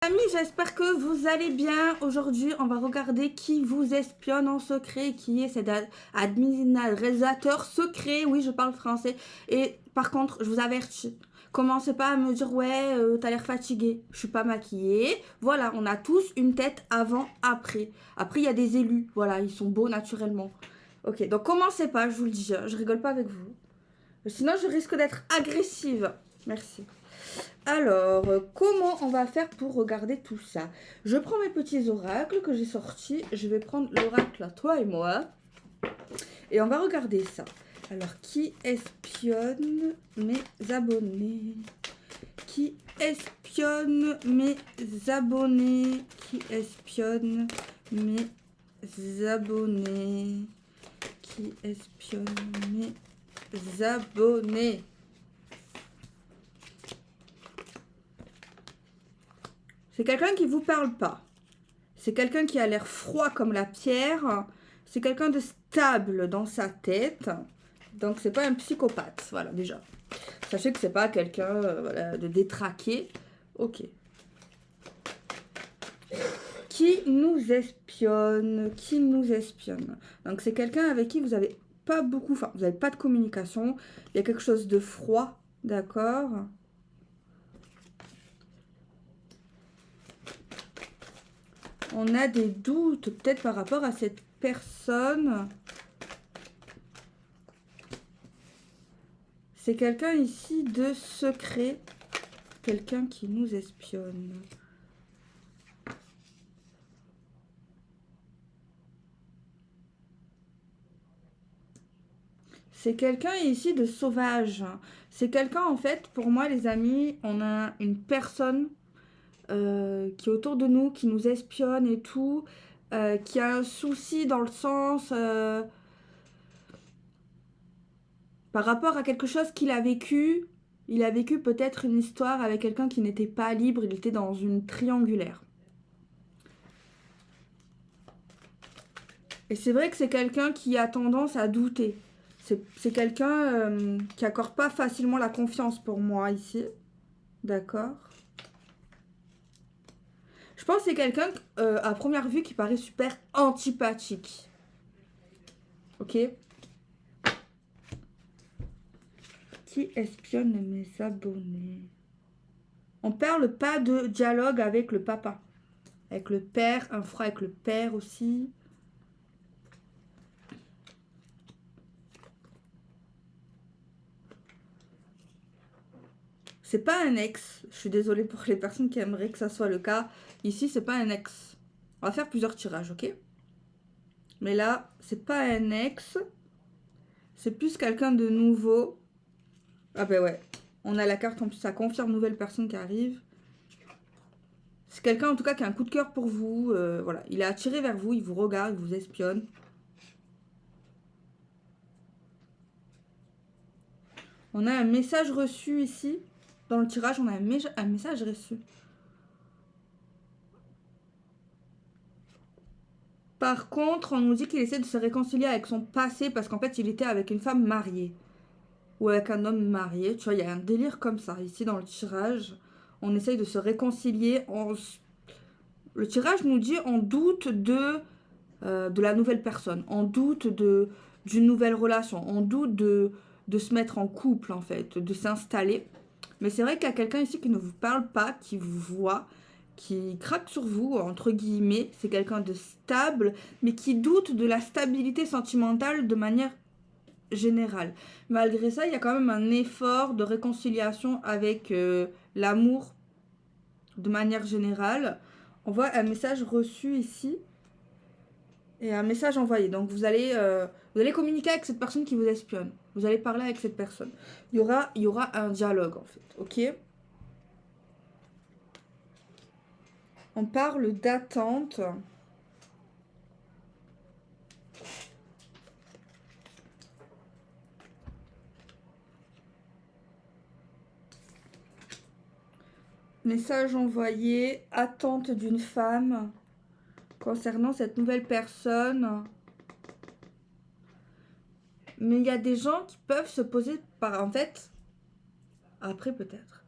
Amis, j'espère que vous allez bien. Aujourd'hui, on va regarder qui vous espionne en secret, qui est cet administrateur secret. Oui, je parle français. Et par contre, je vous avertis, commencez pas à me dire ouais, t'as l'air fatigué. Je suis pas maquillée. Voilà, on a tous une tête avant, après. Après, il y a des élus. Voilà, ils sont beaux naturellement. Ok, donc commencez pas, je vous le dis. Je rigole pas avec vous. Sinon, je risque d'être agressive. Merci. Alors, comment on va faire pour regarder tout ça? Je prends mes petits oracles que j'ai sortis. Je vais prendre l'oracle à toi et moi. Et on va regarder ça. Alors, qui espionne mes abonnés? Qui espionne mes abonnés? Qui espionne mes abonnés? Qui espionne mes abonnés? C'est quelqu'un qui vous parle pas. C'est quelqu'un qui a l'air froid comme la pierre. C'est quelqu'un de stable dans sa tête. Donc c'est pas un psychopathe, voilà déjà. Sachez que c'est pas quelqu'un voilà, de détraqué. Ok. Qui nous espionne? Qui nous espionne? Donc c'est quelqu'un avec qui vous avez pas beaucoup, enfin vous n'avez pas de communication. Il y a quelque chose de froid, d'accord? On a des doutes peut-être par rapport à cette personne. C'est quelqu'un ici de secret. Quelqu'un qui nous espionne. C'est quelqu'un ici de sauvage. C'est quelqu'un en fait, pour moi les amis, on a une personne qui est autour de nous, qui nous espionne et tout, qui a un souci dans le sens par rapport à quelque chose qu'il a vécu. Il a vécu peut-être une histoire avec quelqu'un qui n'était pas libre, il était dans une triangulaire. Et c'est vrai que c'est quelqu'un qui a tendance à douter. C'est quelqu'un qui accorde pas facilement la confiance pour moi ici. D'accord. Je pense que c'est quelqu'un à première vue qui paraît super antipathique. Ok. Qui espionne mes abonnés? On parle pas de dialogue avec le papa. Avec le père, un frère avec le père aussi. C'est pas un ex. Je suis désolée pour les personnes qui aimeraient que ça soit le cas. Ici, c'est pas un ex. On va faire plusieurs tirages, ok? Mais là, c'est pas un ex. C'est plus quelqu'un de nouveau. Ah ben ouais. On a la carte en plus, ça confirme nouvelle personne qui arrive. C'est quelqu'un en tout cas qui a un coup de cœur pour vous. Voilà, il est attiré vers vous, il vous regarde, il vous espionne. On a un message reçu ici. Dans le tirage, on a un message reçu. Par contre, on nous dit qu'il essaie de se réconcilier avec son passé parce qu'en fait, il était avec une femme mariée. Ou avec un homme marié. Tu vois, il y a un délire comme ça. Ici, dans le tirage, on essaye de se réconcilier. Le tirage nous dit on doute de la nouvelle personne. On doute d'une nouvelle relation. On doute de se mettre en couple, en fait. De s'installer. Mais c'est vrai qu'il y a quelqu'un ici qui ne vous parle pas, qui vous voit, qui craque sur vous, entre guillemets. C'est quelqu'un de stable, mais qui doute de la stabilité sentimentale de manière générale. Malgré ça, il y a quand même un effort de réconciliation avec l'amour de manière générale. On voit un message reçu ici et un message envoyé. Donc vous allez communiquer avec cette personne qui vous espionne. Vous allez parler avec cette personne. Il y aura un dialogue en fait, ok? On parle d'attente. Message envoyé, attente d'une femme concernant cette nouvelle personne. Mais il y a des gens qui peuvent se poser par... En fait, après peut-être.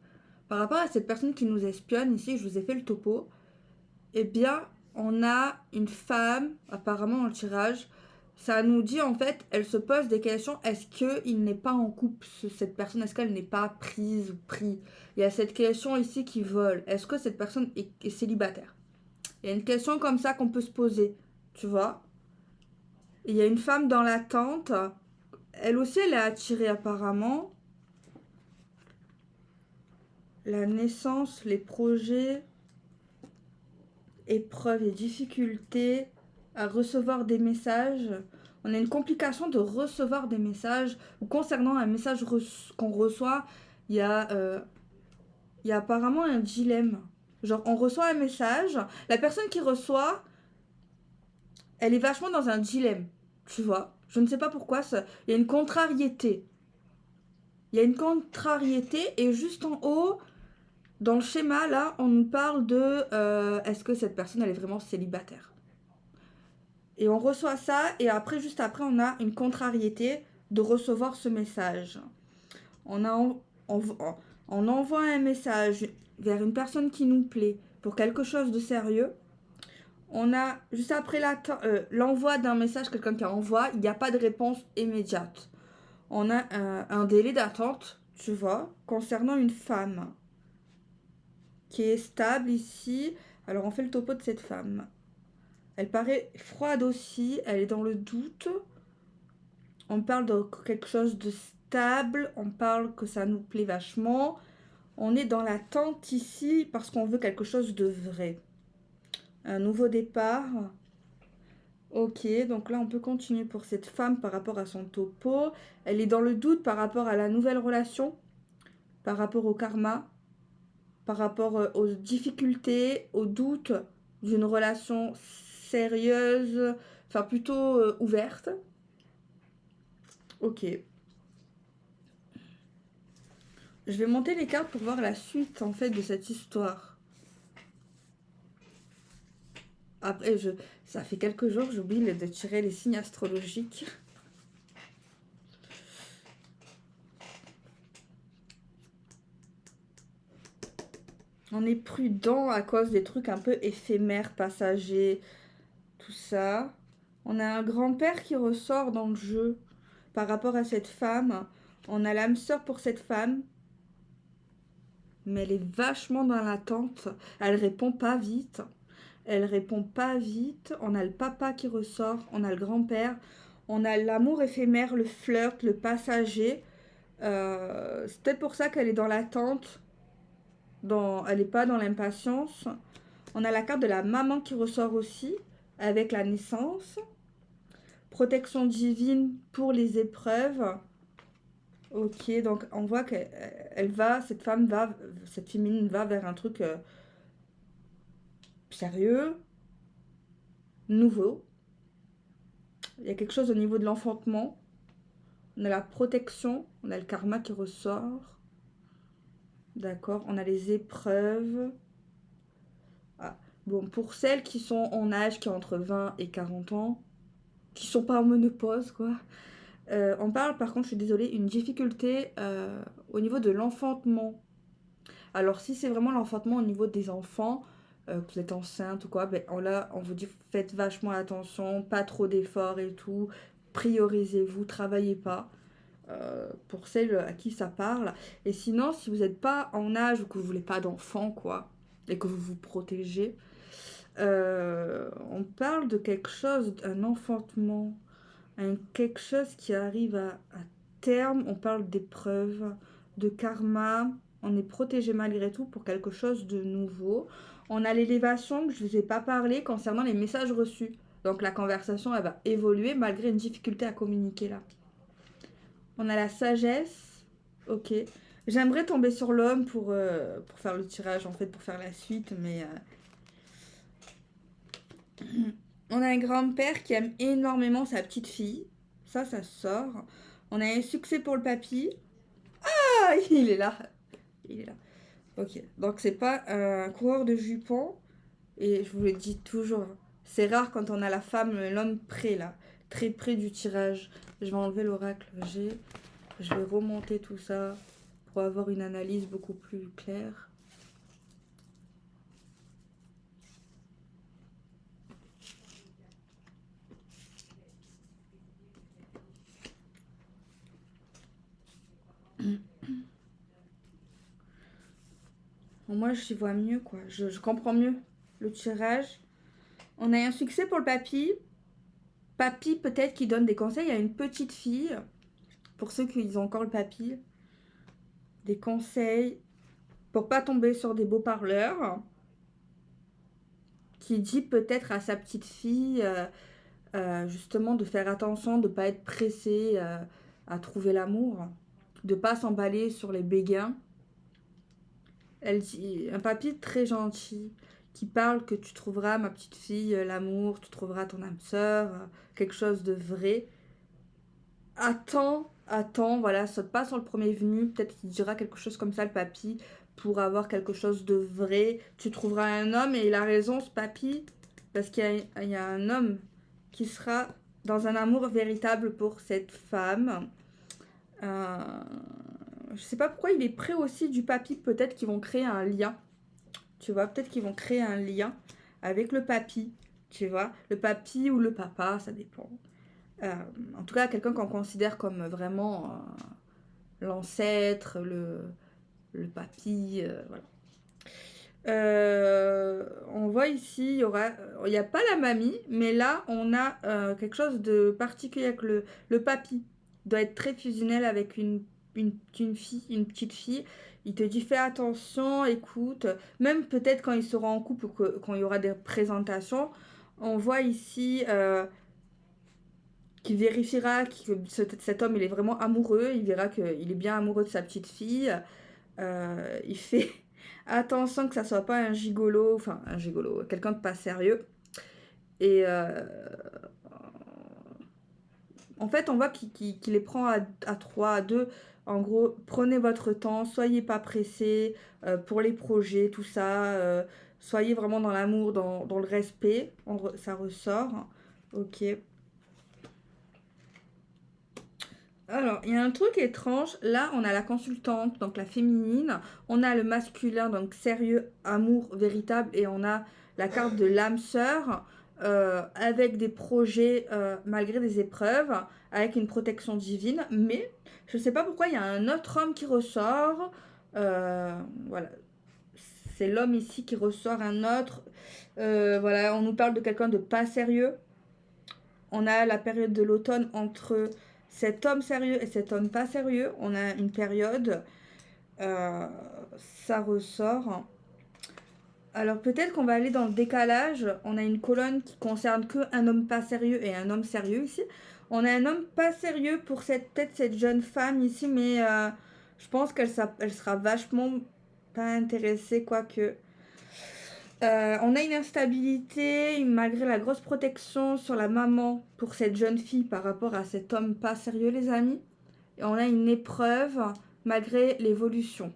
Par rapport à cette personne qui nous espionne, ici, je vous ai fait le topo. Eh bien, on a une femme, apparemment dans le tirage. Ça nous dit en fait, elle se pose des questions. Est-ce qu'il n'est pas en couple, cette personne? Est-ce qu'elle n'est pas prise ou pris? Il y a cette question ici qui vole. Est-ce que cette personne est célibataire? Il y a une question comme ça qu'on peut se poser, tu vois. Il y a une femme dans l'attente. Elle aussi, elle est attirée apparemment. La naissance, les projets, épreuves et difficultés à recevoir des messages. On a une complication de recevoir des messages. Ou concernant un message qu'on reçoit, il y il y a apparemment un dilemme. Genre, on reçoit un message, la personne qui reçoit, elle est vachement dans un dilemme, tu vois. Je ne sais pas pourquoi, il y a une contrariété. Il y a une contrariété et juste en haut, dans le schéma, là, on nous parle de est-ce que cette personne, elle est vraiment célibataire? Et on reçoit ça, et après, juste après, on a une contrariété de recevoir ce message. On envoie un message vers une personne qui nous plaît pour quelque chose de sérieux. On a, juste après l'envoi d'un message, quelqu'un qui envoie, il n'y a pas de réponse immédiate. On a un délai d'attente, tu vois, concernant une femme qui est stable ici. Alors, on fait le topo de cette femme. Elle paraît froide aussi, elle est dans le doute. On parle de quelque chose de stable, on parle que ça nous plaît vachement. On est dans l'attente ici parce qu'on veut quelque chose de vrai. Un nouveau départ. Ok, donc là on peut continuer pour cette femme par rapport à son topo. Elle est dans le doute par rapport à la nouvelle relation, par rapport au karma, par rapport aux difficultés, aux doutes d'une relation sérieuse, enfin plutôt ouverte. Ok. Je vais monter les cartes pour voir la suite en fait de cette histoire. Après, ça fait quelques jours que j'oublie de tirer les signes astrologiques. On est prudent à cause des trucs un peu éphémères, passagers, tout ça. On a un grand-père qui ressort dans le jeu par rapport à cette femme. On a l'âme sœur pour cette femme. Mais elle est vachement dans l'attente. Elle répond pas vite. Elle répond pas vite. On a le papa qui ressort. On a le grand-père. On a l'amour éphémère, le flirt, le passager. C'est peut-être pour ça qu'elle est dans l'attente. Elle n'est pas dans l'impatience. On a la carte de la maman qui ressort aussi, avec la naissance. Protection divine pour les épreuves. Ok, donc on voit qu'elle va, cette féminine va vers un truc sérieux, nouveau. Il y a quelque chose au niveau de l'enfantement. On a la protection, on a le karma qui ressort. D'accord, on a les épreuves. Ah. Bon, pour celles qui sont en âge, qui ont entre 20 et 40 ans, qui sont pas en ménopause, quoi. On parle, par contre, je suis désolée, une difficulté au niveau de l'enfantement. Alors, si c'est vraiment l'enfantement au niveau des enfants, que vous êtes enceinte ou quoi, ben, on vous dit faites vachement attention, pas trop d'efforts et tout, priorisez-vous, travaillez pas. Pour celles à qui ça parle. Et sinon, si vous n'êtes pas en âge ou que vous voulez pas d'enfants, quoi, et que vous vous protégez, on parle de quelque chose, un enfantement, quelque chose qui arrive à terme. On parle d'épreuves, de karma. On est protégé malgré tout pour quelque chose de nouveau. On a l'élévation que je ne vous ai pas parlé concernant les messages reçus. Donc la conversation, elle va évoluer malgré une difficulté à communiquer là. On a la sagesse. Ok. J'aimerais tomber sur l'homme pour faire le tirage, en fait, pour faire la suite, mais... On a un grand-père qui aime énormément sa petite fille. Ça sort. On a un succès pour le papy. Ah, il est là. Il est là. Ok. Donc, c'est pas un coureur de jupons. Et je vous le dis toujours, c'est rare quand on a la femme, l'homme près, là. Très près du tirage. Je vais enlever l'oracle. Je vais remonter tout ça pour avoir une analyse beaucoup plus claire. Bon, moi, j'y vois mieux, quoi. Je comprends mieux le tirage. On a un succès pour le papy. Papy, peut-être, qui donne des conseils à une petite fille. Pour ceux qui ont encore le papy. Des conseils pour pas tomber sur des beaux parleurs. Qui dit peut-être à sa petite fille, justement, de faire attention, de pas être pressée à trouver l'amour. De pas s'emballer sur les béguins. Elle dit, un papy très gentil qui parle que tu trouveras, ma petite fille, l'amour, tu trouveras ton âme sœur, quelque chose de vrai. Attends, voilà, saute pas sur le premier venu, peut-être qu'il dira quelque chose comme ça, le papy, pour avoir quelque chose de vrai. Tu trouveras un homme, et il a raison, ce papy, parce qu'il y a un homme qui sera dans un amour véritable pour cette femme. Je sais pas pourquoi il est près aussi du papy, peut-être qu'ils vont créer un lien. Tu vois, peut-être qu'ils vont créer un lien avec le papy, tu vois. Le papy ou le papa, ça dépend. En tout cas, quelqu'un qu'on considère comme vraiment l'ancêtre, le papy, voilà. On voit ici, il n'y a pas la mamie, mais là, on a quelque chose de particulier avec le papy. Il doit être très fusionnel avec une fille, une petite fille. Il te dit fais attention, écoute. Même peut-être quand ils seront en couple ou quand il y aura des présentations, on voit ici qu'il vérifiera que cet homme il est vraiment amoureux. Il verra qu'il est bien amoureux de sa petite fille. Il fait attention que ça soit pas un gigolo, enfin un gigolo, quelqu'un de pas sérieux. Et en fait, on voit qu'il les prend à 3, à 2. En gros, prenez votre temps, soyez pas pressés pour les projets, tout ça. Soyez vraiment dans l'amour, dans le respect. Ça ressort. Ok. Alors, il y a un truc étrange. Là, on a la consultante, donc la féminine. On a le masculin, donc sérieux, amour véritable. Et on a la carte de l'âme sœur, avec des projets malgré des épreuves, avec une protection divine. Mais je ne sais pas pourquoi il y a un autre homme qui ressort. Voilà. C'est l'homme ici qui ressort, un autre. Voilà, on nous parle de quelqu'un de pas sérieux. On a la période de l'automne entre cet homme sérieux et cet homme pas sérieux. On a une période, ça ressort. Alors peut-être qu'on va aller dans le décalage. On a une colonne qui concerne que un homme pas sérieux et un homme sérieux ici. On a un homme pas sérieux pour peut-être cette jeune femme ici, mais je pense qu'elle sera vachement pas intéressée, quoique. On a une instabilité malgré la grosse protection sur la maman pour cette jeune fille par rapport à cet homme pas sérieux, les amis. Et on a une épreuve malgré l'évolution.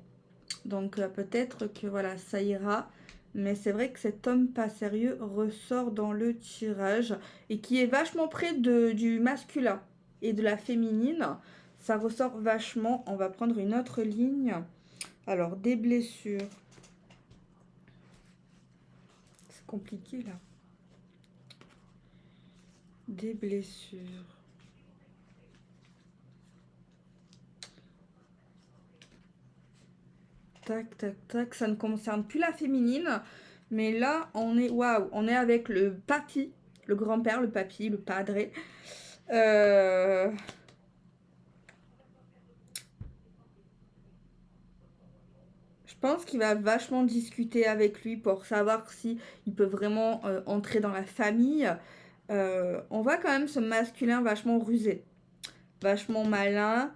Donc peut-être que voilà, ça ira. Mais c'est vrai que cet homme pas sérieux ressort dans le tirage et qui est vachement près du masculin et de la féminine. Ça ressort vachement. On va prendre une autre ligne. Alors, des blessures. Compliqué là. Des blessures. Tac, tac, tac. Ça ne concerne plus la féminine. Mais là, on est... Waouh, on est avec le papy. Le grand-père, le papy, le padre. Je pense qu'il va vachement discuter avec lui pour savoir si il peut vraiment entrer dans la famille. On voit quand même ce masculin vachement rusé, vachement malin.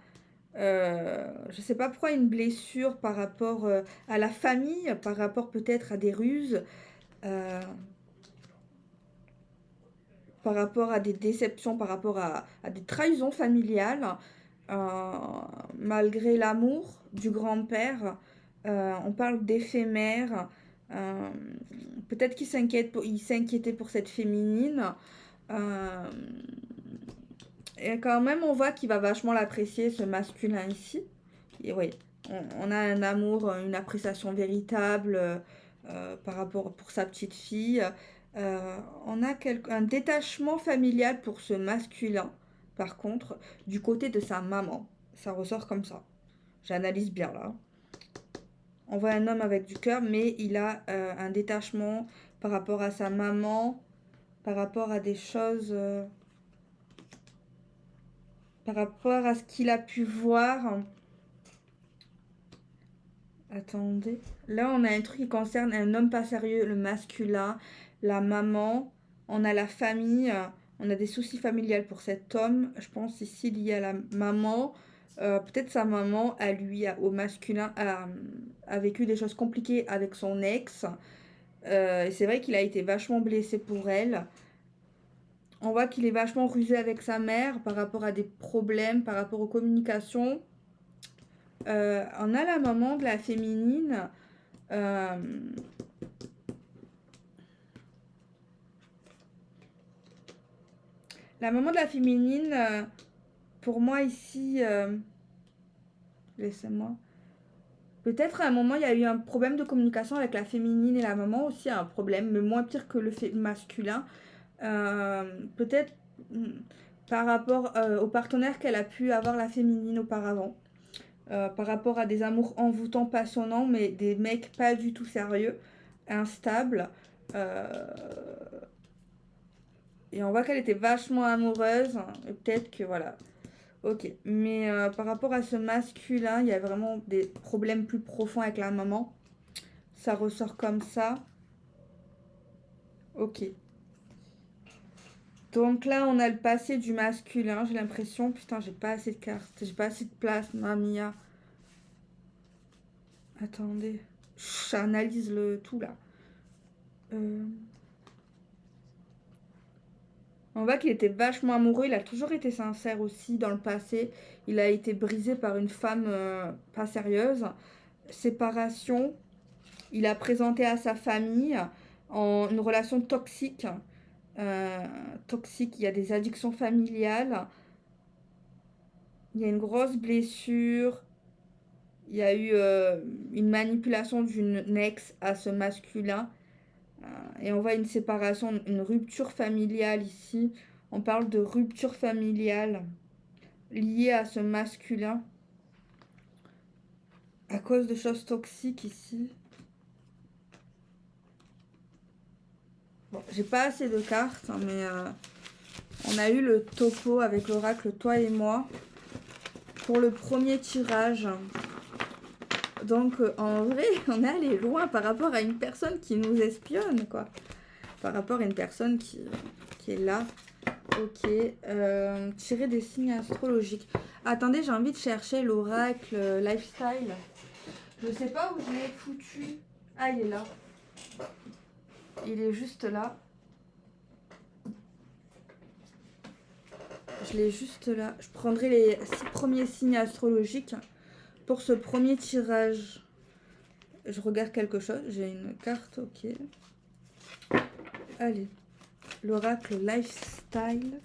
Je sais pas pourquoi une blessure par rapport à la famille, par rapport peut-être à des ruses, par rapport à des déceptions, par rapport à des trahisons familiales, malgré l'amour du grand-père. On parle d'éphémère. Peut-être qu'il s'inquiétait pour cette féminine. Et quand même, on voit qu'il va vachement l'apprécier, ce masculin ici. Et oui, on a un amour, une appréciation véritable par rapport pour sa petite fille. On a un détachement familial pour ce masculin, par contre, du côté de sa maman. Ça ressort comme ça. J'analyse bien là. On voit un homme avec du cœur, mais il a un détachement par rapport à sa maman, par rapport à des choses, par rapport à ce qu'il a pu voir. Attendez. Là, on a un truc qui concerne un homme pas sérieux, le masculin, la maman. On a la famille. On a des soucis familiales pour cet homme. Je pense ici lié à la maman. Peut-être sa maman, à lui, au masculin, a vécu des choses compliquées avec son ex. Et c'est vrai qu'il a été vachement blessé pour elle. On voit qu'il est vachement rusé avec sa mère par rapport à des problèmes, par rapport aux communications. On a la maman de la féminine. La maman de la féminine, pour moi ici, laissez-moi. Peut-être à un moment il y a eu un problème de communication avec la féminine et la maman aussi a un problème, mais moins pire que le masculin. Peut-être par rapport au partenaire qu'elle a pu avoir la féminine auparavant. Par rapport à des amours envoûtants, passionnants, mais des mecs pas du tout sérieux, instables. Et on voit qu'elle était vachement amoureuse. Et peut-être que voilà. Ok. Mais par rapport à ce masculin, il y a vraiment des problèmes plus profonds avec la maman. Ça ressort comme ça. Ok. Donc là, on a le passé du masculin. J'ai l'impression, putain, j'ai pas assez de cartes. J'ai pas assez de place, mamia. Attendez. J'analyse le tout là. On voit qu'il était vachement amoureux. Il a toujours été sincère aussi dans le passé. Il a été brisé par une femme pas sérieuse. Séparation. Il a présenté à sa famille en une relation toxique. Toxique, il y a des addictions familiales. Il y a une grosse blessure. Il y a eu une manipulation d'une ex à ce masculin. Et on voit une séparation, une rupture familiale ici. On parle de rupture familiale liée à ce masculin. À cause de choses toxiques ici. Bon, j'ai pas assez de cartes, hein, mais on a eu le topo avec l'oracle Toi et moi pour le premier tirage. Donc en vrai, on est allé loin par rapport à une personne qui nous espionne, quoi. Par rapport à une personne qui est là. Ok. Tirer des signes astrologiques. Attendez, j'ai envie de chercher l'oracle lifestyle. Je sais pas où je l'ai foutu. Ah, il est là. Il est juste là. Je l'ai juste là. Je prendrai les 6 premiers signes astrologiques pour ce premier tirage. Je regarde quelque chose. J'ai une carte, ok. Allez. L'oracle lifestyle.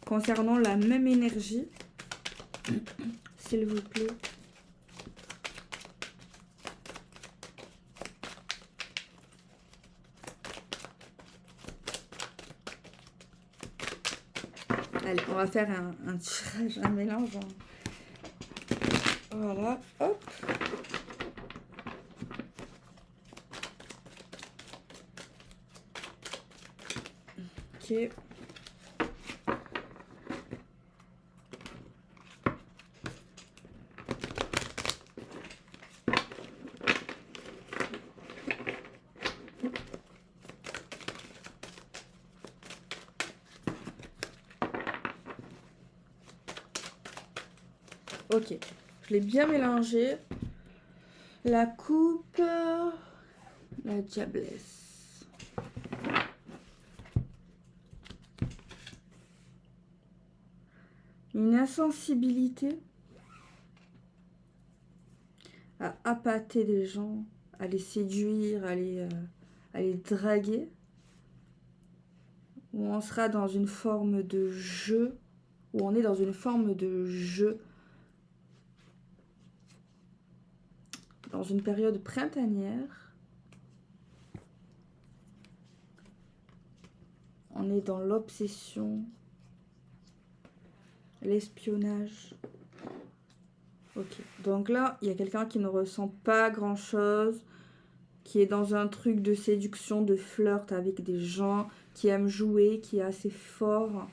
Concernant la même énergie. S'il vous plaît. Allez, on va faire un tirage, un mélange. Voilà, hop. Ok. Ok, je l'ai bien mélangé. La coupe, la diablesse. Une insensibilité à appâter les gens, à les séduire, à les draguer. Où on sera dans une forme de jeu, où on est dans une forme de jeu. dans une période printanière. On est dans l'obsession, l'espionnage. Ok, donc là, il y a quelqu'un qui ne ressent pas grand-chose, qui est dans un truc de séduction, de flirt avec des gens, qui aime jouer, qui est assez fort.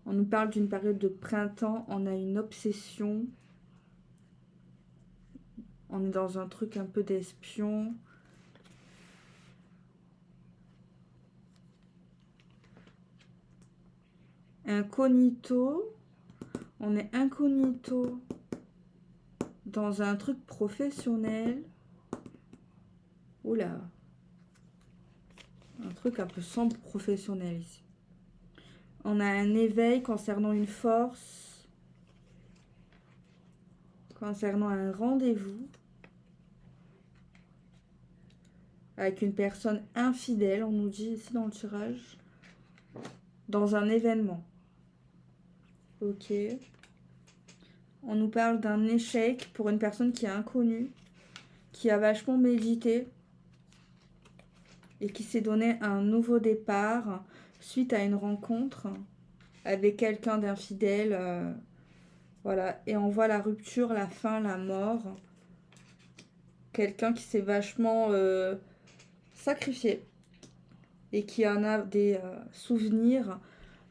On nous parle d'une période de printemps, on a une obsession. On est dans un truc un peu d'espion. Incognito. On est incognito dans un truc professionnel. Oula. Un truc un peu sombre professionnel ici. On a un éveil concernant une force. Concernant un rendez-vous. Avec une personne infidèle, on nous dit ici dans le tirage. Dans un événement. Ok. On nous parle d'un échec pour une personne qui est inconnue, qui a vachement médité et qui s'est donné un nouveau départ suite à une rencontre avec quelqu'un d'infidèle. Voilà. Et on voit la rupture, la fin, la mort. Quelqu'un qui s'est vachement sacrifié et qui en a des souvenirs.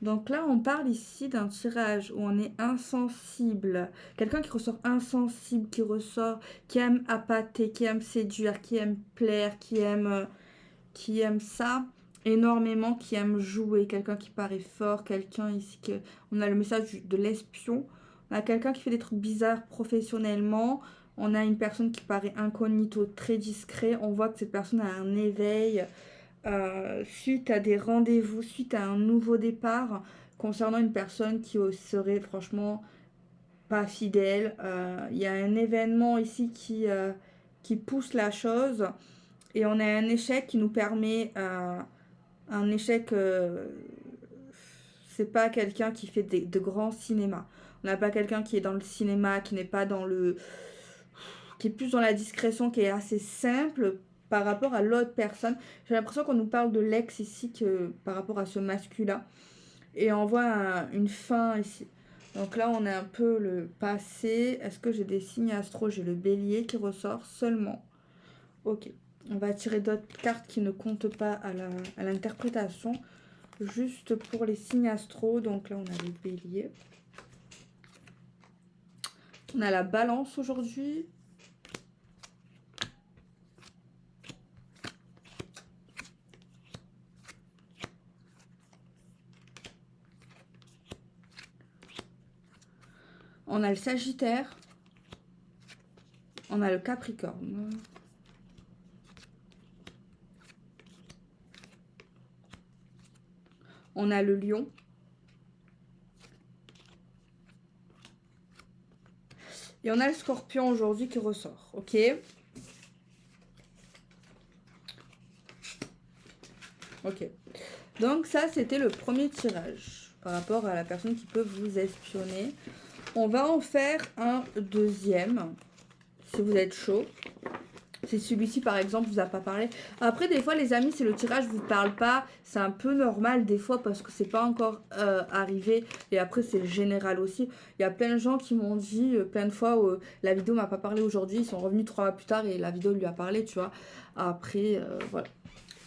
Donc là, on parle ici d'un tirage où on est insensible. Quelqu'un qui ressort insensible, qui aime appâter, qui aime séduire, qui aime plaire, qui aime ça énormément, qui aime jouer. Quelqu'un qui paraît fort, quelqu'un ici que... On a le message de l'espion. On a quelqu'un qui fait des trucs bizarres professionnellement. On a une personne qui paraît incognito, très discret. On voit que cette personne a un éveil... suite à des rendez-vous, suite à un nouveau départ concernant une personne qui serait franchement pas fidèle. Il y a un événement ici qui pousse la chose et on a un échec qui nous permet un échec, c'est pas quelqu'un qui fait de grands cinémas. On n'a pas quelqu'un qui est dans le cinéma, qui n'est pas dans le... qui est plus dans la discrétion, qui est assez simple par rapport à l'autre personne. J'ai l'impression qu'on nous parle de l'ex ici que par rapport à ce masculin. Et on voit une fin ici. Donc là, on a un peu le passé. Est-ce que j'ai des signes astro? J'ai le bélier qui ressort seulement. Ok. On va tirer d'autres cartes qui ne comptent pas à l'interprétation. Juste pour les signes astro. Donc là, on a le bélier. On a la balance aujourd'hui. On a le Sagittaire. On a le Capricorne. On a le Lion. Et on a le Scorpion aujourd'hui qui ressort. Ok. Ok. Donc ça, c'était le premier tirage par rapport à la personne qui peut vous espionner. On va en faire un deuxième, si vous êtes chaud. Si celui-ci, par exemple, vous a pas parlé. Après, des fois, les amis, si le tirage vous parle pas, c'est un peu normal des fois parce que c'est pas encore arrivé. Et après, c'est général aussi. Il y a plein de gens qui m'ont dit plein de fois la vidéo m'a pas parlé aujourd'hui. Ils sont revenus 3 mois plus tard et la vidéo lui a parlé, tu vois. Après, voilà.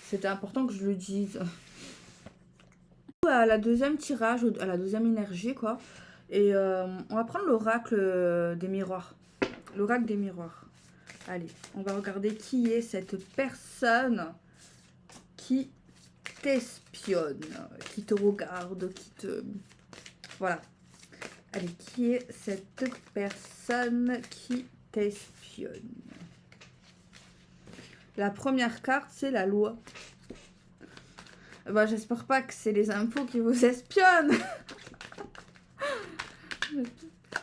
C'était important que je le dise. À la deuxième tirage, à la deuxième énergie, quoi. Et on va prendre l'oracle des miroirs. L'oracle des miroirs. Allez, on va regarder qui est cette personne qui t'espionne, qui te regarde, qui te... Voilà. Allez, qui est cette personne qui t'espionne? La première carte, c'est la loi. Bah, j'espère pas que c'est les impôts qui vous espionnent.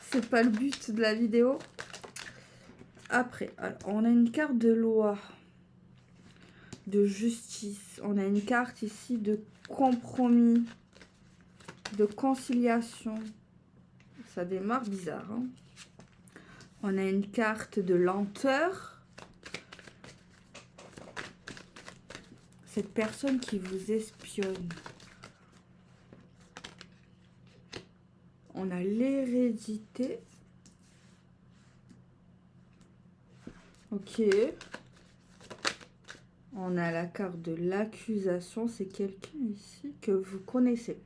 C'est pas le but de la vidéo. Après, alors, on a une carte de loi, de justice. On a une carte ici de compromis, de conciliation. Ça démarre bizarre, hein. On a une carte de lenteur. Cette personne qui vous espionne. On a l'hérédité. Ok. On a la carte de l'accusation. C'est quelqu'un ici que vous connaissez.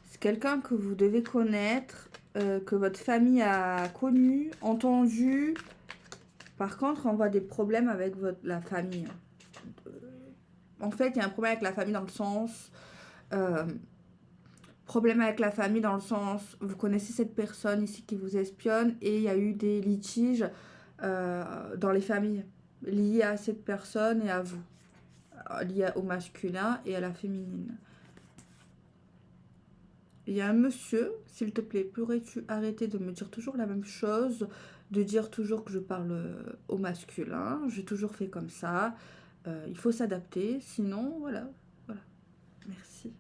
C'est quelqu'un que vous devez connaître, que votre famille a connu, entendu. Par contre, on voit des problèmes avec la famille. En fait, il y a un problème avec la famille dans le sens... problème avec la famille dans le sens, vous connaissez cette personne ici qui vous espionne et il y a eu des litiges dans les familles liés à cette personne et à vous, liés au masculin et à la féminine. Il y a un monsieur, s'il te plaît, pourrais-tu arrêter de me dire toujours la même chose, de dire toujours que je parle au masculin, j'ai toujours fait comme ça, il faut s'adapter, sinon, voilà, merci.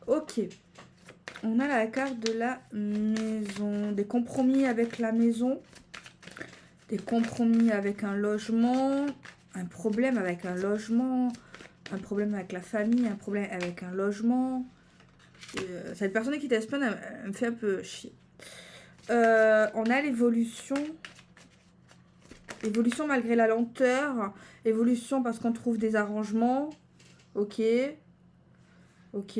Ok, on a la carte de la maison, des compromis avec la maison, des compromis avec un logement, un problème avec un logement, un problème avec la famille, un problème avec un logement. Cette personne qui t'espionne, elle me fait un peu chier. On a l'évolution. Évolution malgré la lenteur. Évolution parce qu'on trouve des arrangements. Ok. Ok.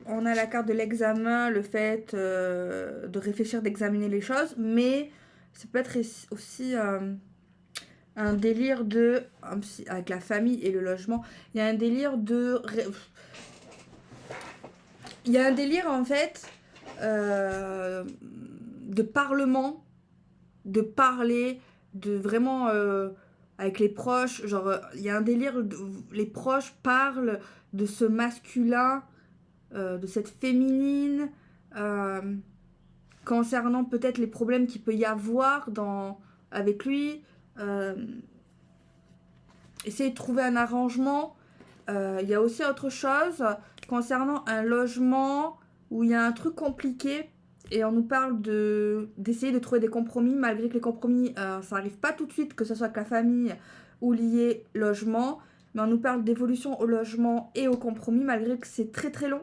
On a la carte de l'examen, le fait de réfléchir, d'examiner les choses. Mais ça peut être aussi un délire de... Avec la famille et le logement. Il y a un délire de... Il y a un délire en fait de parlement, de parler, de vraiment avec les proches, genre il y a un délire, les proches parlent de ce masculin, de cette féminine, concernant peut-être les problèmes qu'il peut y avoir avec lui, essayer de trouver un arrangement. Il y a aussi autre chose concernant un logement où il y a un truc compliqué et on nous parle d'essayer de trouver des compromis malgré que les compromis ça n'arrive pas tout de suite, que ce soit avec la famille ou lié logement, mais on nous parle d'évolution au logement et au compromis malgré que c'est très très long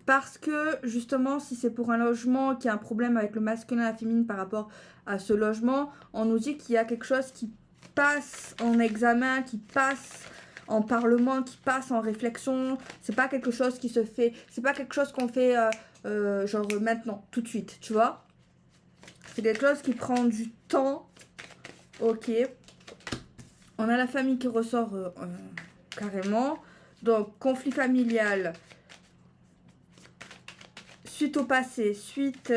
parce que justement si c'est pour un logement qui a un problème avec le masculin et la féminine par rapport à ce logement, on nous dit qu'il y a quelque chose qui passe en examen, qui passe en parlement, qui passe en réflexion. C'est pas quelque chose qui se fait, c'est pas quelque chose qu'on fait genre maintenant, tout de suite, tu vois. C'est quelque chose qui prend du temps. Ok. On a la famille qui ressort carrément. Donc, conflit familial. Suite au passé, suite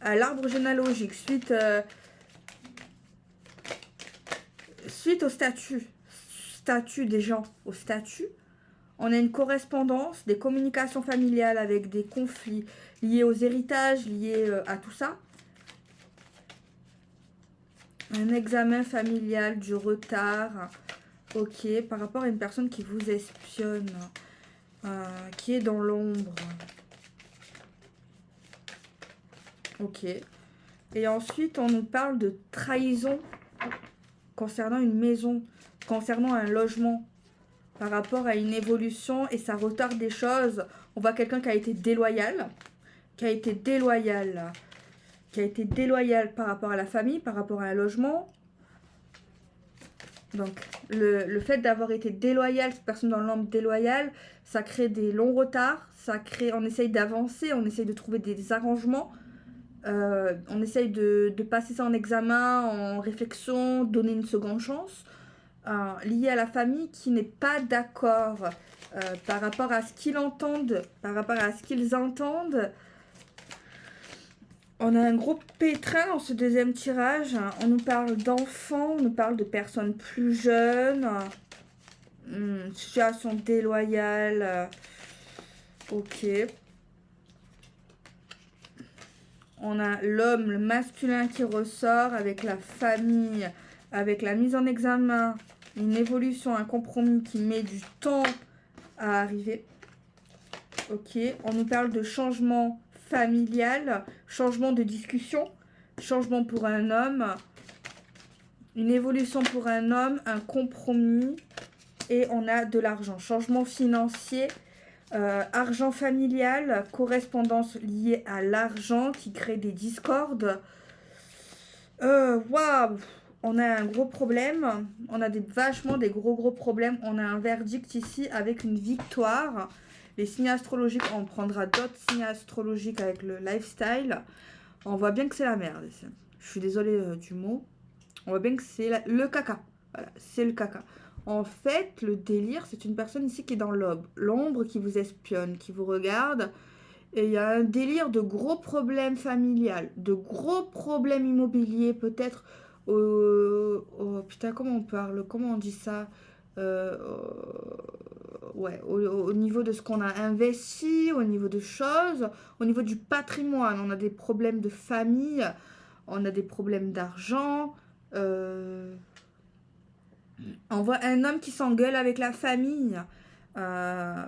à l'arbre généalogique, suite au statut des gens, au statut, on a une correspondance, des communications familiales avec des conflits liés aux héritages, liés à tout ça. Un examen familial, du retard, ok, par rapport à une personne qui vous espionne, qui est dans l'ombre. Ok. Et ensuite, on nous parle de trahison concernant une maison, concernant un logement, par rapport à une évolution et ça retarde des choses. On voit quelqu'un qui a été déloyal, par rapport à la famille, par rapport à un logement. Donc, le fait d'avoir été déloyal, cette personne dans l'ombre déloyale, ça crée des longs retards, on essaye d'avancer, on essaye de trouver des arrangements. On essaye de passer ça en examen, en réflexion, donner une seconde chance, lié à la famille qui n'est pas d'accord par rapport à ce qu'ils entendent, On a un gros pétrin dans ce deuxième tirage. On nous parle d'enfants, on nous parle de personnes plus jeunes, situation déloyale, ok. On a l'homme, le masculin qui ressort avec la famille, avec la mise en examen, une évolution, un compromis qui met du temps à arriver. Ok, on nous parle de changement familial, changement de discussion, changement pour un homme. Une évolution pour un homme, un compromis. Et on a de l'argent. Changement financier, argent familial, correspondance liée à l'argent qui crée des discordes. Waouh! On a un gros problème. On a vachement des gros problèmes. On a un verdict ici avec une victoire. Les signes astrologiques, on prendra d'autres signes astrologiques avec le lifestyle. On voit bien que c'est la merde ici. Je suis désolée du mot. On voit bien que c'est le caca. Voilà, c'est le caca. En fait, le délire, c'est une personne ici qui est dans l'ombre qui vous espionne, qui vous regarde. Et il y a un délire de gros problèmes familiales, de gros problèmes immobiliers, peut-être. Putain, comment on dit ça? Euh, ouais, au niveau de ce qu'on a investi, au niveau de choses, au niveau du patrimoine. On a des problèmes de famille, on a des problèmes d'argent. On voit un homme qui s'engueule avec la famille. Euh,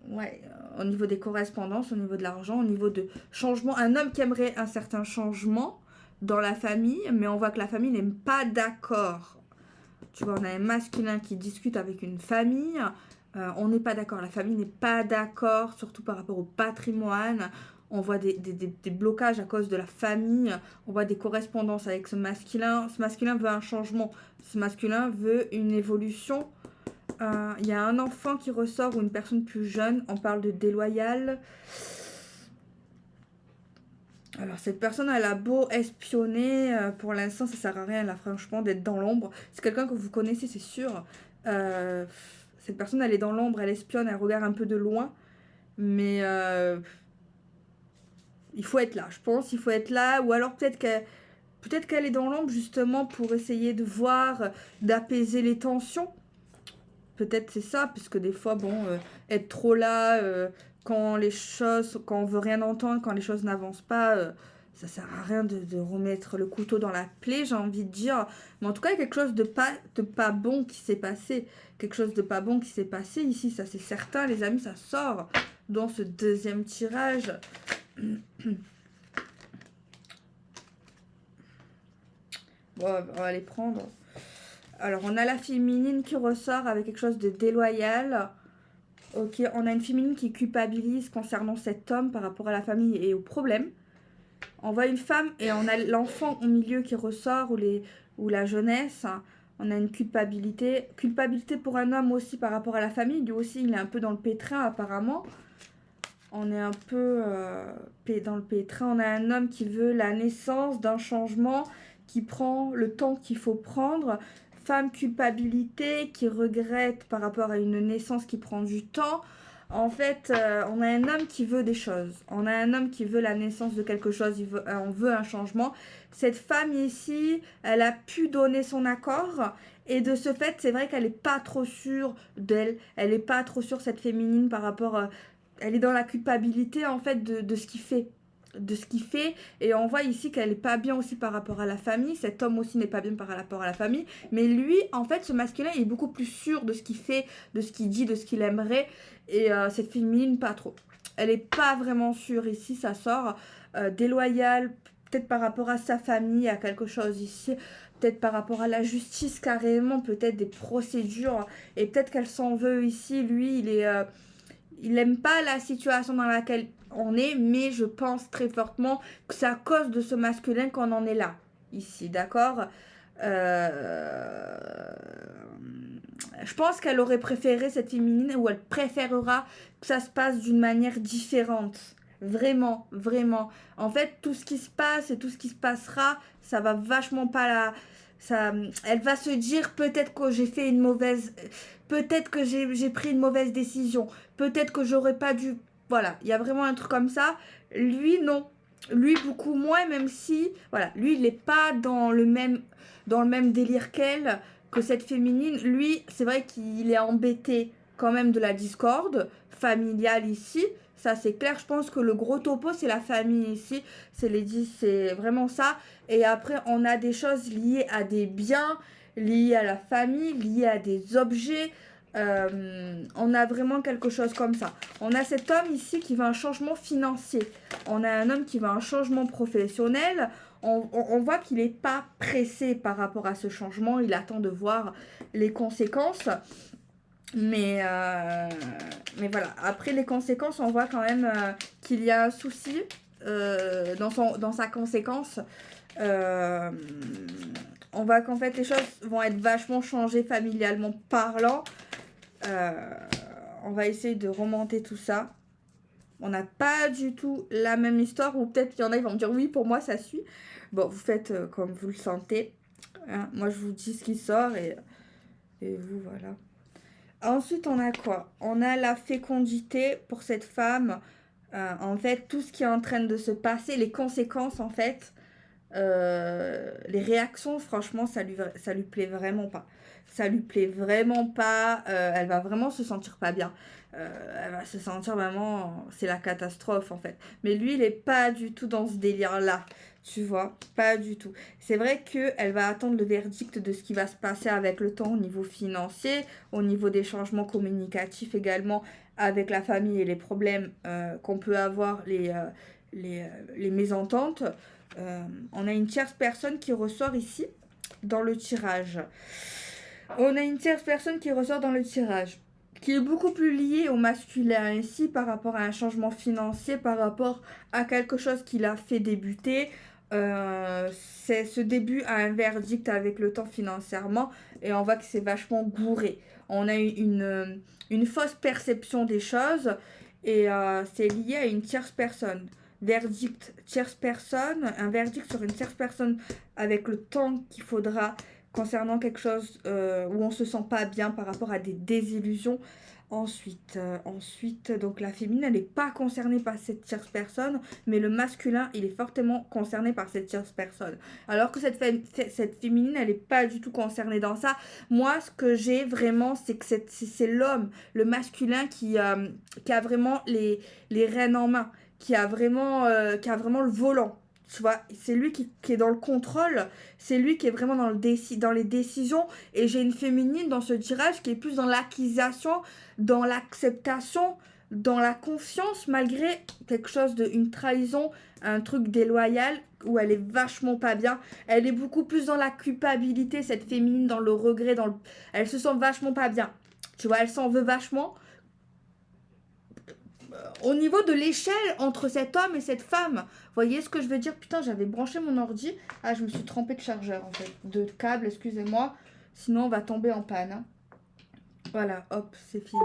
ouais, au niveau des correspondances, au niveau de l'argent, au niveau de changement. Un homme qui aimerait un certain changement dans la famille, mais on voit que la famille n'est pas d'accord. Tu vois, on a un masculin qui discute avec une famille. On n'est pas d'accord. La famille n'est pas d'accord, surtout par rapport au patrimoine. On voit des blocages à cause de la famille. On voit des correspondances avec ce masculin. Ce masculin veut un changement. Ce masculin veut une évolution. Il y a un enfant qui ressort ou une personne plus jeune. On parle de déloyal. Alors, cette personne, elle a beau espionner. Pour l'instant, ça sert à rien, là, franchement, d'être dans l'ombre. C'est quelqu'un que vous connaissez, c'est sûr. Cette personne, elle est dans l'ombre, elle espionne, elle regarde un peu de loin. Mais il faut être là, je pense. Il faut être là. Ou alors, peut-être qu'elle est dans l'ombre, justement, pour essayer de voir, d'apaiser les tensions. Peut-être c'est ça, puisque des fois, bon, être trop là, quand on veut rien entendre, quand les choses n'avancent pas, ça sert à rien de remettre le couteau dans la plaie, j'ai envie de dire. Mais en tout cas, il y a quelque chose de pas bon qui s'est passé. Quelque chose de pas bon qui s'est passé ici, ça c'est certain, les amis, ça sort dans ce deuxième tirage. Bon, on va les prendre. Alors, on a la féminine qui ressort avec quelque chose de déloyal. Ok, on a une féminine qui culpabilise concernant cet homme par rapport à la famille et aux problèmes. On voit une femme et on a l'enfant au milieu qui ressort ou la jeunesse. On a une culpabilité. Culpabilité pour un homme aussi par rapport à la famille. Lui aussi, il est un peu dans le pétrin apparemment. On est un peu dans le pétrin. On a un homme qui veut la naissance d'un changement, qui prend le temps qu'il faut prendre. Femme culpabilité, qui regrette par rapport à une naissance qui prend du temps. En fait, on a un homme qui veut des choses. On a un homme qui veut la naissance de quelque chose. On veut un changement. Cette femme ici, elle a pu donner son accord. Et de ce fait, c'est vrai qu'elle n'est pas trop sûre d'elle. Elle n'est pas trop sûre, cette féminine, par rapport... elle est dans la culpabilité, en fait, de ce qu'il fait. De ce qu'il fait. Et on voit ici qu'elle n'est pas bien aussi par rapport à la famille. Cet homme aussi n'est pas bien par rapport à la famille. Mais lui, en fait, ce masculin, il est beaucoup plus sûr de ce qu'il fait, de ce qu'il dit, de ce qu'il aimerait. Et cette féminine, pas trop. Elle n'est pas vraiment sûre ici, ça sort déloyale, peut-être par rapport à sa famille, à quelque chose ici, peut-être par rapport à la justice carrément, peut-être des procédures, et peut-être qu'elle s'en veut ici. Lui, il aime pas la situation dans laquelle on est, mais je pense très fortement que c'est à cause de ce masculin qu'on en est là, ici, d'accord? Je pense qu'elle aurait préféré cette féminine, ou elle préférera que ça se passe d'une manière différente. Vraiment, vraiment. En fait, tout ce qui se passe et tout ce qui se passera, ça va vachement pas la... Elle va se dire peut-être que j'ai fait une mauvaise... Peut-être que j'ai pris une mauvaise décision. Peut-être que j'aurais pas dû... Voilà, il y a vraiment un truc comme ça. Lui, non. Lui, beaucoup moins, même si... Voilà, lui, il n'est pas dans le même délire qu'elle, que cette féminine. Lui, c'est vrai qu'il est embêté quand même de la discorde familiale ici. Ça, c'est clair. Je pense que le gros topo, c'est la famille ici. C'est vraiment ça. Et après, on a des choses liées à des biens, liées à la famille, liées à des objets. On a vraiment quelque chose comme ça. On a cet homme ici qui veut un changement financier. On a un homme qui veut un changement professionnel. On voit qu'il n'est pas pressé par rapport à ce changement, il attend de voir les conséquences. Mais, euh, mais voilà, après les conséquences, on voit quand même qu'il y a un souci dans sa conséquence. Euh, on voit qu'en fait les choses vont être vachement changées familialement parlant. Euh, on va essayer de remonter tout ça. On n'a pas du tout la même histoire, ou peut-être qu'il y en a qui vont me dire oui, pour moi ça suit. Bon, vous faites comme vous le sentez. Hein. Moi je vous dis ce qui sort et vous voilà. Ensuite, on a quoi? On a la fécondité pour cette femme. En fait, tout ce qui est en train de se passer, les conséquences, en fait, les réactions, franchement, ça lui plaît vraiment pas. Ça lui plaît vraiment pas. Elle va vraiment se sentir pas bien. Elle va se sentir vraiment. C'est la catastrophe, en fait. Mais lui, il est pas du tout dans ce délire-là. Tu vois, pas du tout. C'est vrai qu'elle va attendre le verdict de ce qui va se passer avec le temps au niveau financier, au niveau des changements communicatifs également avec la famille et les problèmes qu'on peut avoir, les mésententes. On a une tierce personne qui ressort ici dans le tirage. On a une tierce personne qui ressort dans le tirage, qui est beaucoup plus liée au masculin ici par rapport à un changement financier, par rapport à quelque chose qu'il a fait débuter. C'est ce début à un verdict avec le temps financièrement et on voit que c'est vachement bourré. On a une fausse perception des choses et c'est lié à une tierce personne. Verdict tierce personne, un verdict sur une tierce personne avec le temps qu'il faudra concernant quelque chose où on se sent pas bien par rapport à des désillusions. Ensuite, donc la féminine, elle n'est pas concernée par cette tierce personne, mais le masculin, il est fortement concerné par cette tierce personne. Alors que cette féminine, elle n'est pas du tout concernée dans ça. Moi, ce que j'ai vraiment, c'est que c'est l'homme, le masculin qui a vraiment les rênes en main, qui a vraiment le volant. Tu vois, c'est lui qui est dans le contrôle, c'est lui qui est vraiment dans les décisions. Et j'ai une féminine dans ce tirage qui est plus dans l'acquisition, dans l'acceptation, dans la confiance, malgré quelque chose une trahison, un truc déloyal, où elle est vachement pas bien. Elle est beaucoup plus dans la culpabilité, cette féminine, dans le regret, elle se sent vachement pas bien. Tu vois, elle s'en veut vachement. Au niveau de l'échelle entre cet homme et cette femme. Voyez ce que je veux dire? Putain, j'avais branché mon ordi. Ah, je me suis trompée de chargeur, en fait. De câble, excusez-moi. Sinon, on va tomber en panne. Hein. Voilà, hop, c'est fini.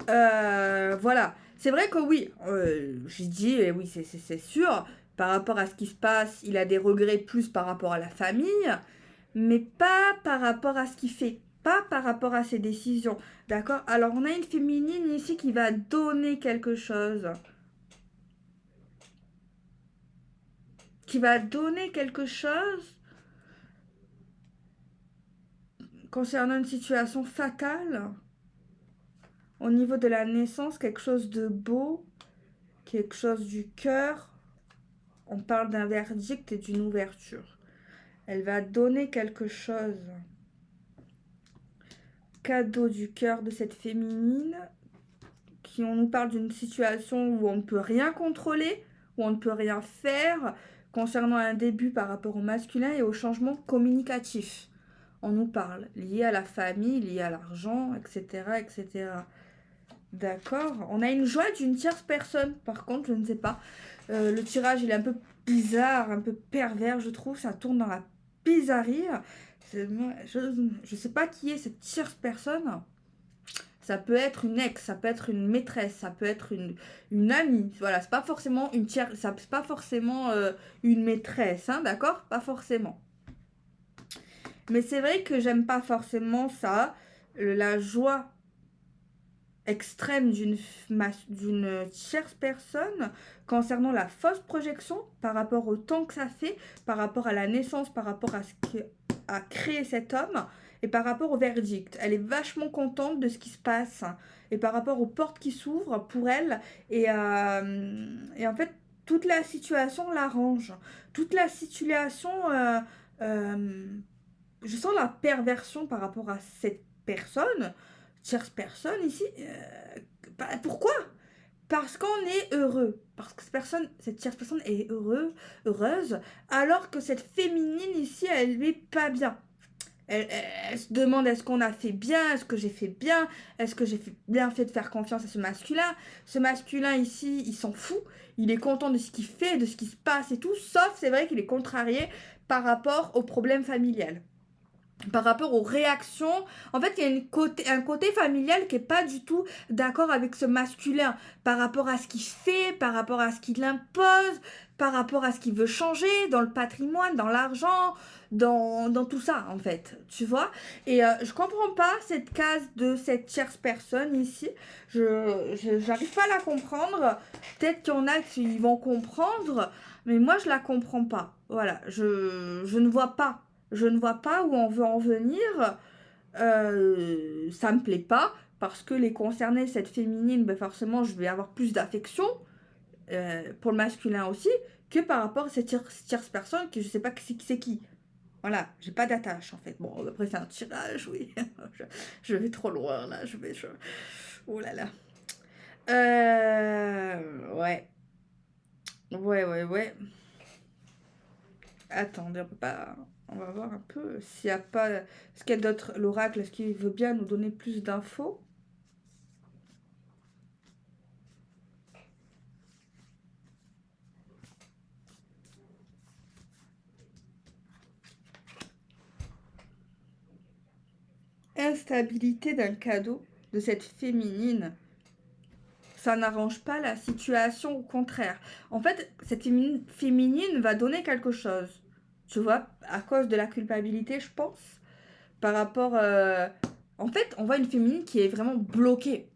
Voilà. C'est vrai que oui, j'ai dit, et oui, c'est sûr, par rapport à ce qui se passe, il a des regrets plus par rapport à la famille, mais pas par rapport à ce qu'il fait, pas par rapport à ses décisions. D'accord? Alors, on a une féminine ici qui va donner quelque chose. Qui va donner quelque chose concernant une situation fatale. Au niveau de la naissance, quelque chose de beau, quelque chose du cœur. On parle d'un verdict et d'une ouverture. Elle va donner quelque chose. Cadeau du cœur de cette féminine. On nous parle d'une situation où on ne peut rien contrôler, où on ne peut rien faire concernant un début par rapport au masculin et au changement communicatif. On nous parle lié à la famille, lié à l'argent, etc., etc. D'accord. On a une joie d'une tierce personne. Par contre, je ne sais pas. Le tirage, il est un peu bizarre, un peu pervers, je trouve. Ça tourne dans la bizarrerie. Je sais pas qui est cette tierce personne. Ça peut être une ex, ça peut être une maîtresse, ça peut être une amie. Voilà, c'est pas forcément une tierce, c'est pas forcément une maîtresse, hein, d'accord? Pas forcément. Mais c'est vrai que j'aime pas forcément ça. La joie extrême d'une tierce personne concernant la fausse projection par rapport au temps que ça fait, par rapport à la naissance, par rapport à ce qu'a créé cet homme et par rapport au verdict. Elle est vachement contente de ce qui se passe et par rapport aux portes qui s'ouvrent pour elle et en fait toute la situation l'arrange. Toute la situation je sens la perversion par rapport à cette personne, tierce personne ici. Pourquoi? parce qu'on est heureux, parce que cette tierce personne est heureuse, alors que cette féminine ici, elle n'est pas bien. Elle se demande est-ce qu'on a fait bien, est-ce que j'ai fait bien, est-ce que bien fait de faire confiance à ce masculin. Ce masculin ici, il s'en fout, il est content de ce qu'il fait, de ce qui se passe et tout, sauf c'est vrai qu'il est contrarié par rapport au problème familial, par rapport aux réactions. En fait, il y a un côté familial qui est pas du tout d'accord avec ce masculin, par rapport à ce qu'il fait, par rapport à ce qu'il impose, par rapport à ce qu'il veut changer dans le patrimoine, dans l'argent, dans tout ça, en fait, tu vois. Et je comprends pas cette case de cette tierce personne ici. J'arrive pas à la comprendre. Peut-être qu'il y en a qui vont comprendre, mais moi, je la comprends pas. Voilà, je ne vois pas. Je ne vois pas où on veut en venir. Ça me plaît pas parce que les concernés, cette féminine, ben forcément, je vais avoir plus d'affection pour le masculin aussi que par rapport à cette tierce personne que je sais pas qui c'est qui. Voilà, j'ai pas d'attache en fait. Bon, après c'est un tirage, oui. je vais trop loin là, oh là là. Ouais. Ouais. Attendez, on peut pas. On va voir un peu s'il y a pas. Est-ce qu'il y a d'autres. L'oracle, est-ce qu'il veut bien nous donner plus d'infos? Instabilité d'un cadeau de cette féminine. Ça n'arrange pas la situation, au contraire. En fait, cette féminine va donner quelque chose. Tu vois, à cause de la culpabilité, je pense. Par rapport. En fait, on voit une féminine qui est vraiment bloquée.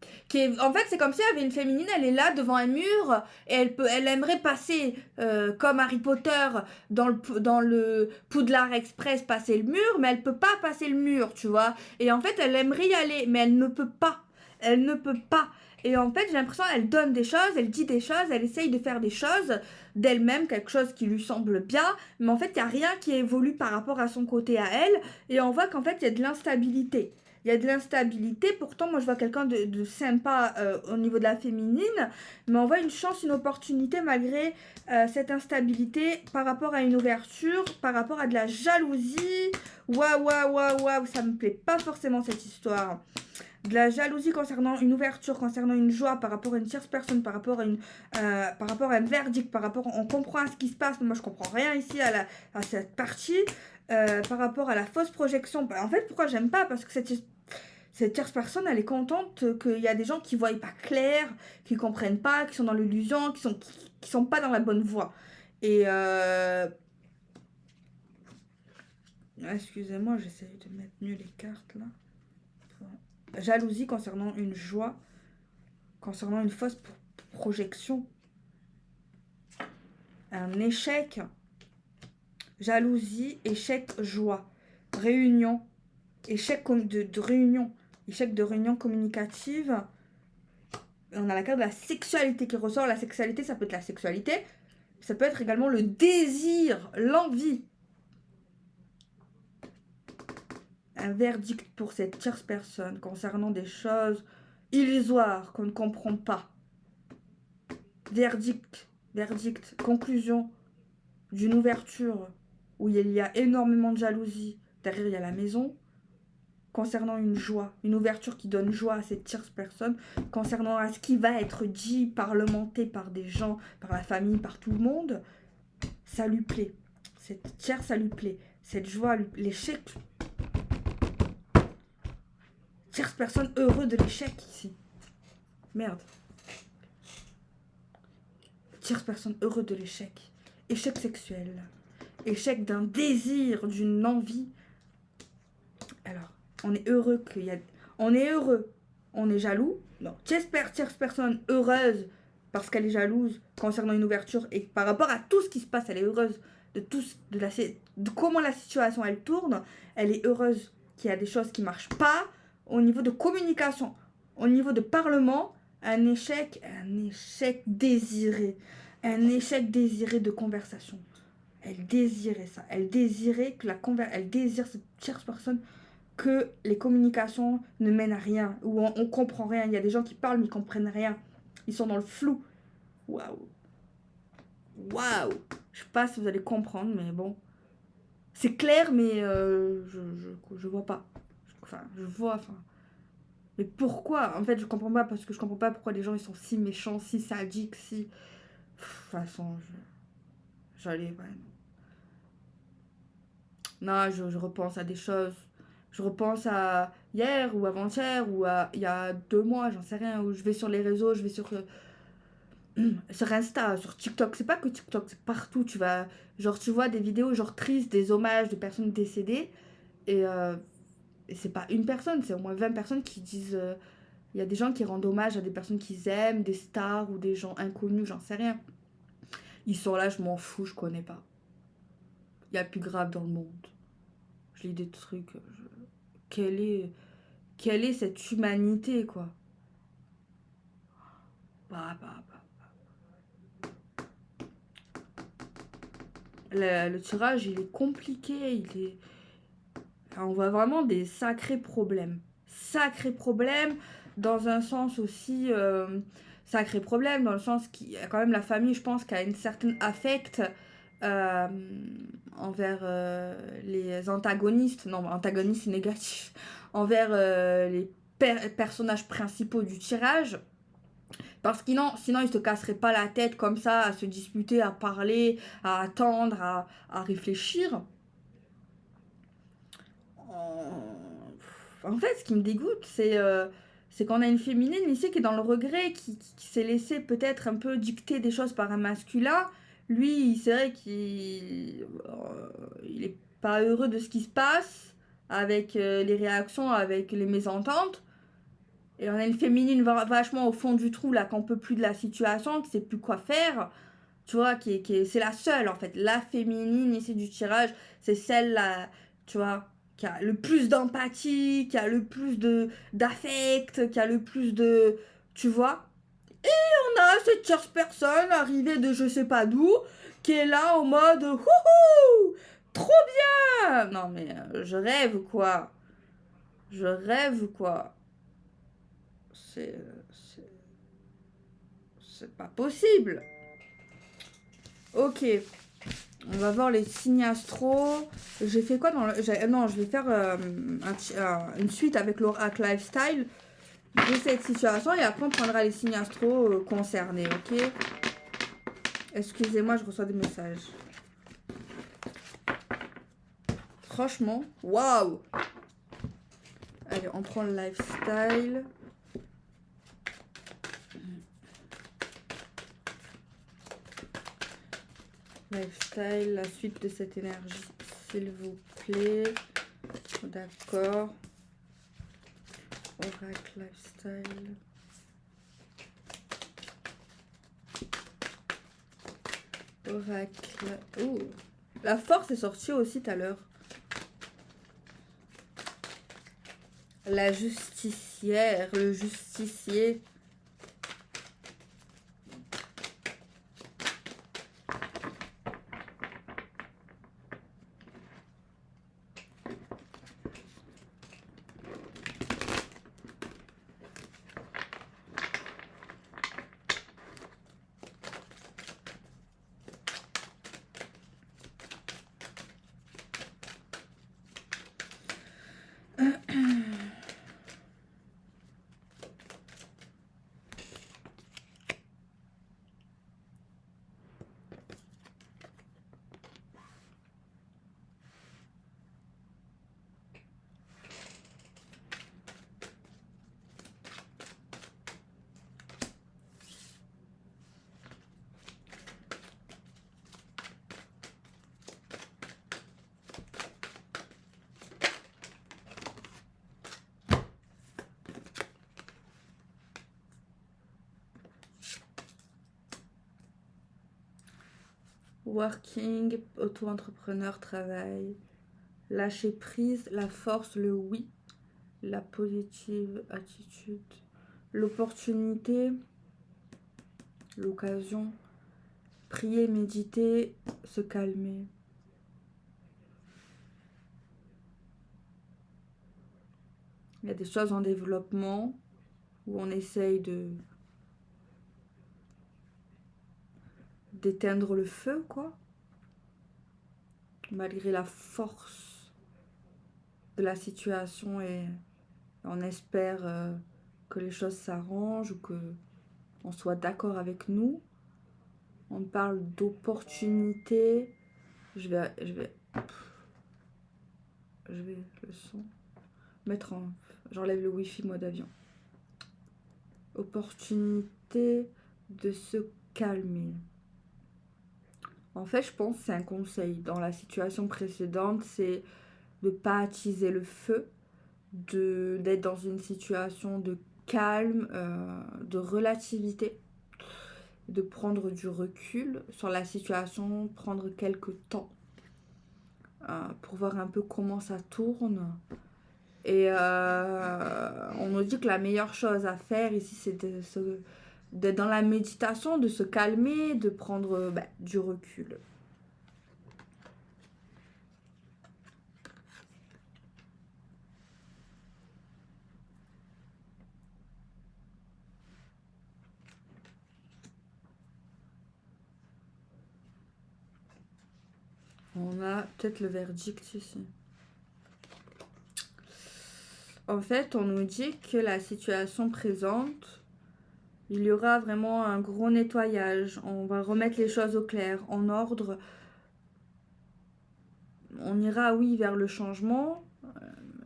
En fait, c'est comme si il y avait une féminine, elle est là devant un mur et elle aimerait passer comme Harry Potter dans le Poudlard Express, passer le mur, mais elle peut pas passer le mur, tu vois. Et en fait, elle aimerait y aller, mais elle ne peut pas. Elle ne peut pas. Et en fait, j'ai l'impression qu'elle donne des choses, elle dit des choses, elle essaye de faire des choses d'elle-même, quelque chose qui lui semble bien, mais en fait, il n'y a rien qui évolue par rapport à son côté à elle. Et on voit qu'en fait, il y a de l'instabilité. Il y a de l'instabilité, pourtant, moi, je vois quelqu'un de sympa au niveau de la féminine, mais on voit une chance, une opportunité malgré cette instabilité par rapport à une ouverture, par rapport à de la jalousie. Waouh, ça me plaît pas forcément cette histoire. De la jalousie concernant une ouverture, concernant une joie par rapport à une tierce personne, par rapport à un verdict, par rapport on comprend à ce qui se passe, mais moi je comprends rien ici à cette partie, par rapport à la fausse projection. En fait, pourquoi j'aime pas? Parce que cette tierce personne, elle est contente qu'il y a des gens qui voient pas clair, qui comprennent pas, qui sont dans l'illusion, qui sont pas dans la bonne voie. Et excusez-moi, j'essaie de mettre mieux les cartes là. Jalousie concernant une joie, concernant une fausse projection, un échec, jalousie, échec, joie, réunion, échec de réunion, échec de réunion communicative. On a la carte de la sexualité qui ressort. La sexualité, ça peut être la sexualité, ça peut être également le désir, l'envie. Un verdict pour cette tierce personne concernant des choses illusoires qu'on ne comprend pas. Verdict, conclusion d'une ouverture où il y a énormément de jalousie. Derrière, il y a la maison. Concernant une joie, une ouverture qui donne joie à cette tierce personne, concernant à ce qui va être dit, parlementé par des gens, par la famille, par tout le monde, ça lui plaît. Cette tierce, ça lui plaît. Cette joie, l'échec. Tierce personne heureux de l'échec ici. Merde. Tierce personne heureux de l'échec. Échec sexuel. Échec d'un désir, d'une envie. Alors, on est heureux qu'il y a... On est heureux. On est jaloux. Non. Tierce personne heureuse parce qu'elle est jalouse concernant une ouverture et par rapport à tout ce qui se passe, elle est heureuse de comment la situation elle tourne. Elle est heureuse qu'il y a des choses qui marchent pas au niveau de communication, au niveau de parlement. Un échec désiré. Un échec désiré de conversation. Elle désirait ça. Elle désirait que elle désire cette tierce personne que les communications ne mènent à rien, où on comprend rien. Il y a des gens qui parlent mais ils comprennent rien. Ils sont dans le flou. Waouh. Waouh. Je sais pas si vous allez comprendre, mais bon. C'est clair, mais je vois pas. Enfin, je vois, enfin... Mais pourquoi? En fait, je comprends pas, parce que je comprends pas pourquoi les gens, ils sont si méchants, si sadiques, si... De toute façon, j'allais... Ouais. Non, je repense à des choses. Je repense à hier ou avant-hier ou à il y a 2 mois, j'en sais rien, où je vais sur les réseaux, je vais sur Insta, sur TikTok. C'est pas que TikTok, c'est partout. Tu vas, genre, tu vois des vidéos genre tristes, des hommages de personnes décédées. Et c'est pas une personne, c'est au moins 20 personnes qui disent. Il y a des gens qui rendent hommage à des personnes qu'ils aiment, des stars ou des gens inconnus, j'en sais rien. Ils sont là, je m'en fous, je connais pas. Il y a plus grave dans le monde. Je lis des trucs. Quelle est, quelle est cette humanité, quoi? Bah. Le tirage, il est compliqué, il est... On voit vraiment des sacrés problèmes. Sacrés problèmes, dans un sens aussi... sacrés problèmes, dans le sens qu'il y a quand même la famille, je pense, qui a une certaine affect euh, envers les antagonistes. Non, antagonistes, c'est négatif. Envers les personnages principaux du tirage. Parce que sinon, ils se casseraient pas la tête comme ça, à se disputer, à parler, à attendre, à réfléchir. En fait, ce qui me dégoûte, c'est qu'on a une féminine ici qui est dans le regret, qui s'est laissée peut-être un peu dicter des choses par un masculin. Lui, c'est vrai il est pas heureux de ce qui se passe, avec les réactions, avec les mésententes. Et on a une féminine vachement au fond du trou, là, qu'on peut plus de la situation, qui sait plus quoi faire. Tu vois, c'est la seule, en fait. La féminine ici du tirage, c'est celle-là, tu vois, qui a le plus d'empathie, qui a le plus d'affect, qui a le plus de... Tu vois? On a cette tierce personne arrivée de je sais pas d'où, qui est là en mode... Wouhou! Trop bien! Non, mais je rêve, quoi. Je rêve, quoi. C'est... C'est pas possible. Ok, on va voir les signes astro. J'ai fait quoi dans le... Non, je vais faire une suite avec l'oracle lifestyle de cette situation et après on prendra les signes astro concernés, ok? Excusez-moi, je reçois des messages. Franchement, waouh! Allez, on prend le lifestyle. Lifestyle, la suite de cette énergie, s'il vous plaît. D'accord. Oracle lifestyle. Oracle. Oh, la force est sortie aussi tout à l'heure. La justicière, le justicier. Working, auto-entrepreneur, travail. Lâcher prise, la force, le oui. La positive attitude. L'opportunité, l'occasion. Prier, méditer, se calmer. Il y a des choses en développement où on essaye d'éteindre le feu, quoi. Malgré la force de la situation et on espère que les choses s'arrangent ou que on soit d'accord avec nous. On parle d'opportunité. Je vais le son mettre en. J'enlève le wifi mode avion. Opportunité de se calmer. En fait, je pense que c'est un conseil. Dans la situation précédente, c'est de ne pas attiser le feu, d'être dans une situation de calme, de relativité, de prendre du recul sur la situation, prendre quelques temps pour voir un peu comment ça tourne. Et on nous dit que la meilleure chose à faire ici, c'est d'être dans la méditation, de se calmer, de prendre du recul. On a peut-être le verdict ici. En fait, on nous dit que la situation présente, il y aura vraiment un gros nettoyage. On va remettre les choses au clair, en ordre. On ira, oui, vers le changement,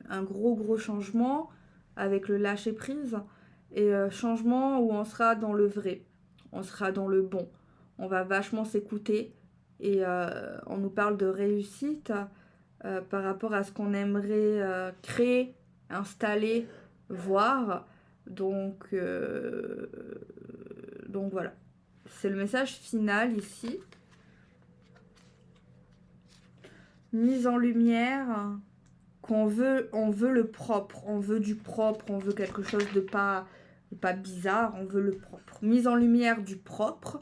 un gros changement avec le lâcher-prise. Et changement où on sera dans le vrai, on sera dans le bon. On va vachement s'écouter et on nous parle de réussite par rapport à ce qu'on aimerait créer, installer, voir. Donc voilà, c'est le message final ici. Mise en lumière qu'on veut, on veut le propre, on veut du propre, on veut quelque chose de pas bizarre, on veut le propre. Mise en lumière du propre,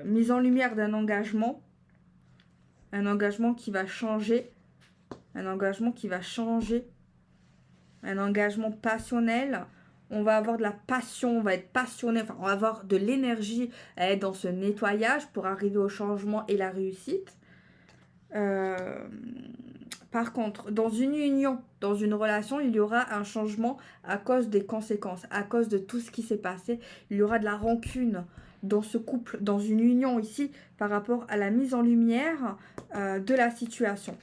mise en lumière d'un engagement, un engagement qui va changer, un engagement qui va changer, un engagement passionnel. On va avoir de la passion, on va être passionné, enfin, on va avoir de l'énergie à être dans ce nettoyage pour arriver au changement et la réussite. Par contre, dans une union, dans une relation, il y aura un changement à cause des conséquences, à cause de tout ce qui s'est passé. Il y aura de la rancune dans ce couple, dans une union ici, par rapport à la mise en lumière de la situation.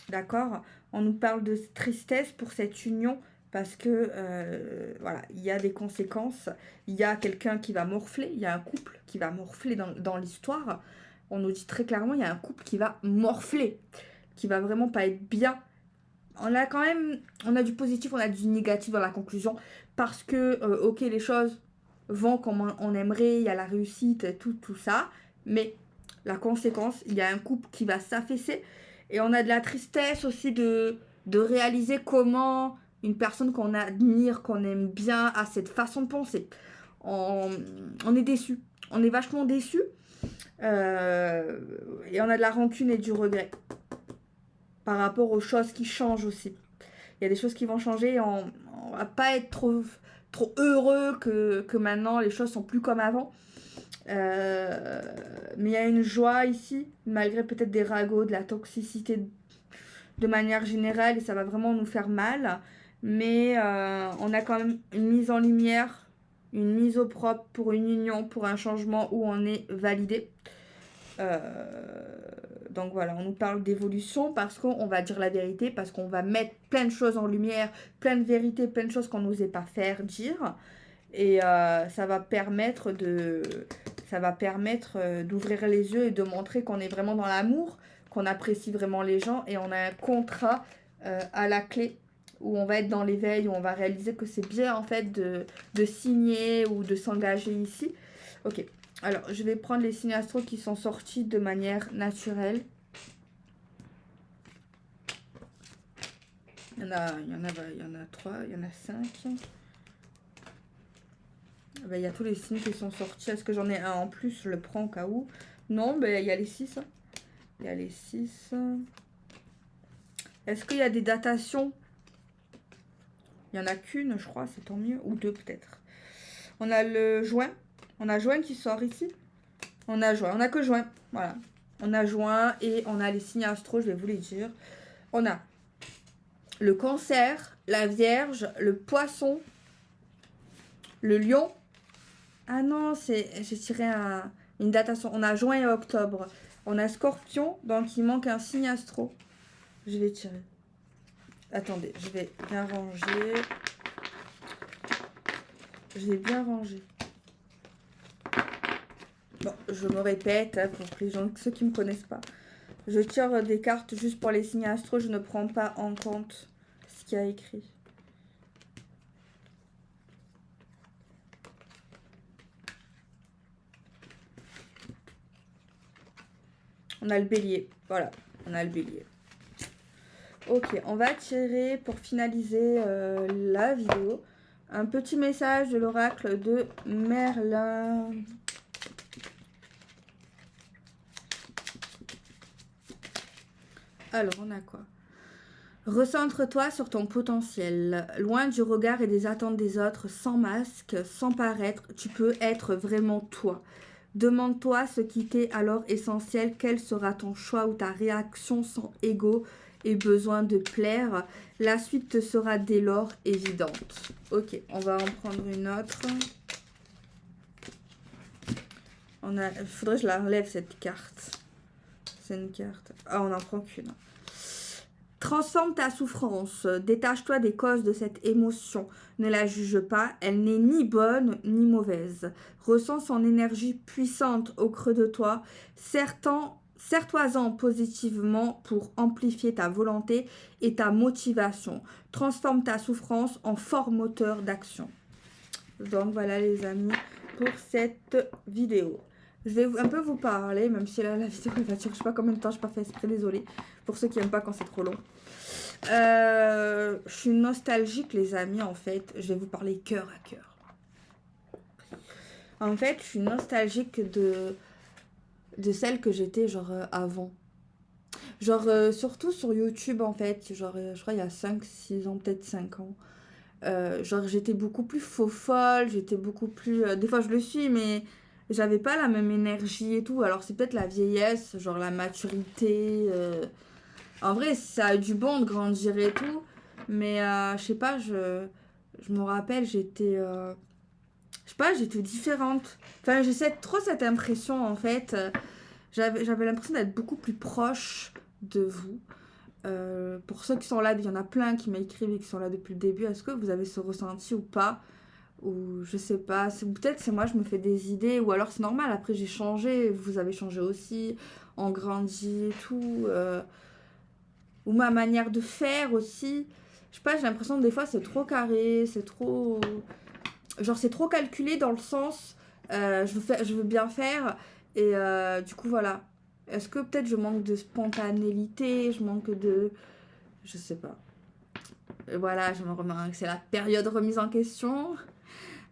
D'accord? On nous parle de tristesse pour cette union parce que, voilà, il y a des conséquences. Il y a quelqu'un qui va morfler, il y a un couple qui va morfler dans l'histoire. On nous dit très clairement, il y a un couple qui va morfler, qui va vraiment pas être bien. On a quand même, on a du positif, on a du négatif dans la conclusion, parce que, ok, les choses vont comme on aimerait, il y a la réussite, tout ça, mais la conséquence, il y a un couple qui va s'affaisser, et on a de la tristesse aussi de réaliser comment une personne qu'on admire, qu'on aime bien, a cette façon de penser. On est déçu, on est vachement déçu. Et on a de la rancune et du regret par rapport aux choses qui changent aussi. Il y a des choses qui vont changer et on va pas être trop heureux que maintenant les choses sont plus comme avant. Mais il y a une joie ici, malgré peut-être des ragots, de la toxicité de manière générale, et ça va vraiment nous faire mal. Mais on a quand même une mise en lumière, une mise au propre pour une union, pour un changement où on est validé. Donc voilà, on nous parle d'évolution parce qu'on va dire la vérité, parce qu'on va mettre plein de choses en lumière, plein de vérités, plein de choses qu'on n'osait pas faire, dire. Et ça va permettre d'ouvrir les yeux et de montrer qu'on est vraiment dans l'amour, qu'on apprécie vraiment les gens et on a un contrat à la clé où on va être dans l'éveil, où on va réaliser que c'est bien en fait de signer ou de s'engager ici. Ok. Alors, je vais prendre les signes astro qui sont sortis de manière naturelle. Il y en a 3, il y en a 5. Il y a tous les signes qui sont sortis. Est-ce que j'en ai un en plus? Je le prends au cas où. Non, il y a les 6. Il y a les 6. Est-ce qu'il y a des datations? Il n'y en a qu'une, je crois, c'est tant mieux. Ou 2 peut-être. On a le juin. On a juin qui sort ici. On a juin, on a que juin, voilà. On a juin et on a les signes astro, je vais vous les dire. On a le cancer, la vierge, le poisson, le lion. Ah non, j'ai tiré une datation. On a juin et octobre. On a scorpion, donc il manque un signe astro. Je vais tirer. Attendez, je vais bien ranger. Je vais bien ranger. Bon, je me répète hein, pour les gens, ceux qui ne me connaissent pas. Je tire des cartes juste pour les signes astro. Je ne prends pas en compte ce qu'il y a écrit. On a le bélier. Voilà, on a le bélier. Ok, on va tirer pour finaliser la vidéo. Un petit message de l'oracle de Merlin. Alors, on a quoi? Recentre-toi sur ton potentiel. Loin du regard et des attentes des autres, sans masque, sans paraître, tu peux être vraiment toi. Demande-toi ce qui t'est alors essentiel, quel sera ton choix ou ta réaction sans ego et besoin de plaire. La suite te sera dès lors évidente. Ok, on va en prendre une autre. Il faudrait que je la relève cette carte. C'est une carte. Ah, on n'en prend qu'une. Transforme ta souffrance, détache-toi des causes de cette émotion, ne la juge pas, elle n'est ni bonne ni mauvaise. Ressens son énergie puissante au creux de toi, serre-toi-en positivement pour amplifier ta volonté et ta motivation. Transforme ta souffrance en fort moteur d'action. Donc voilà les amis pour cette vidéo. Je vais un peu vous parler, même si là la vidéo elle va durer je sais pas combien de temps, je n'ai pas fait exprès, désolée. Pour ceux qui n'aiment pas quand c'est trop long. Je suis nostalgique les amis en fait. Je vais vous parler cœur à cœur. En fait, je suis nostalgique de celle que j'étais genre avant. Genre surtout sur YouTube en fait. Genre je crois il y a 5-6 ans, peut-être 5 ans. Genre j'étais beaucoup plus faux folle, j'étais beaucoup plus... des fois je le suis mais j'avais pas la même énergie et tout. Alors c'est peut-être la vieillesse, genre la maturité. En vrai ça a du bon de grandir et tout. Mais je sais pas, je me rappelle j'étais... je sais pas, j'étais différente. Enfin j'ai trop cette impression en fait. J'avais l'impression d'être beaucoup plus proche de vous. Pour ceux qui sont là, il y en a plein qui m'écrivent et qui sont là depuis le début. Est-ce que vous avez ce ressenti ou pas? Ou je sais pas, peut-être c'est moi je me fais des idées, ou alors c'est normal, après j'ai changé, vous avez changé aussi, on grandit et tout. Ou ma manière de faire aussi. Je sais pas, j'ai l'impression que des fois c'est trop carré, c'est trop... Genre c'est trop calculé dans le sens, je veux bien faire, et du coup voilà. Est-ce que peut-être je manque de spontanéité, je manque de... Je sais pas. Voilà, je me remets, c'est la période remise en question.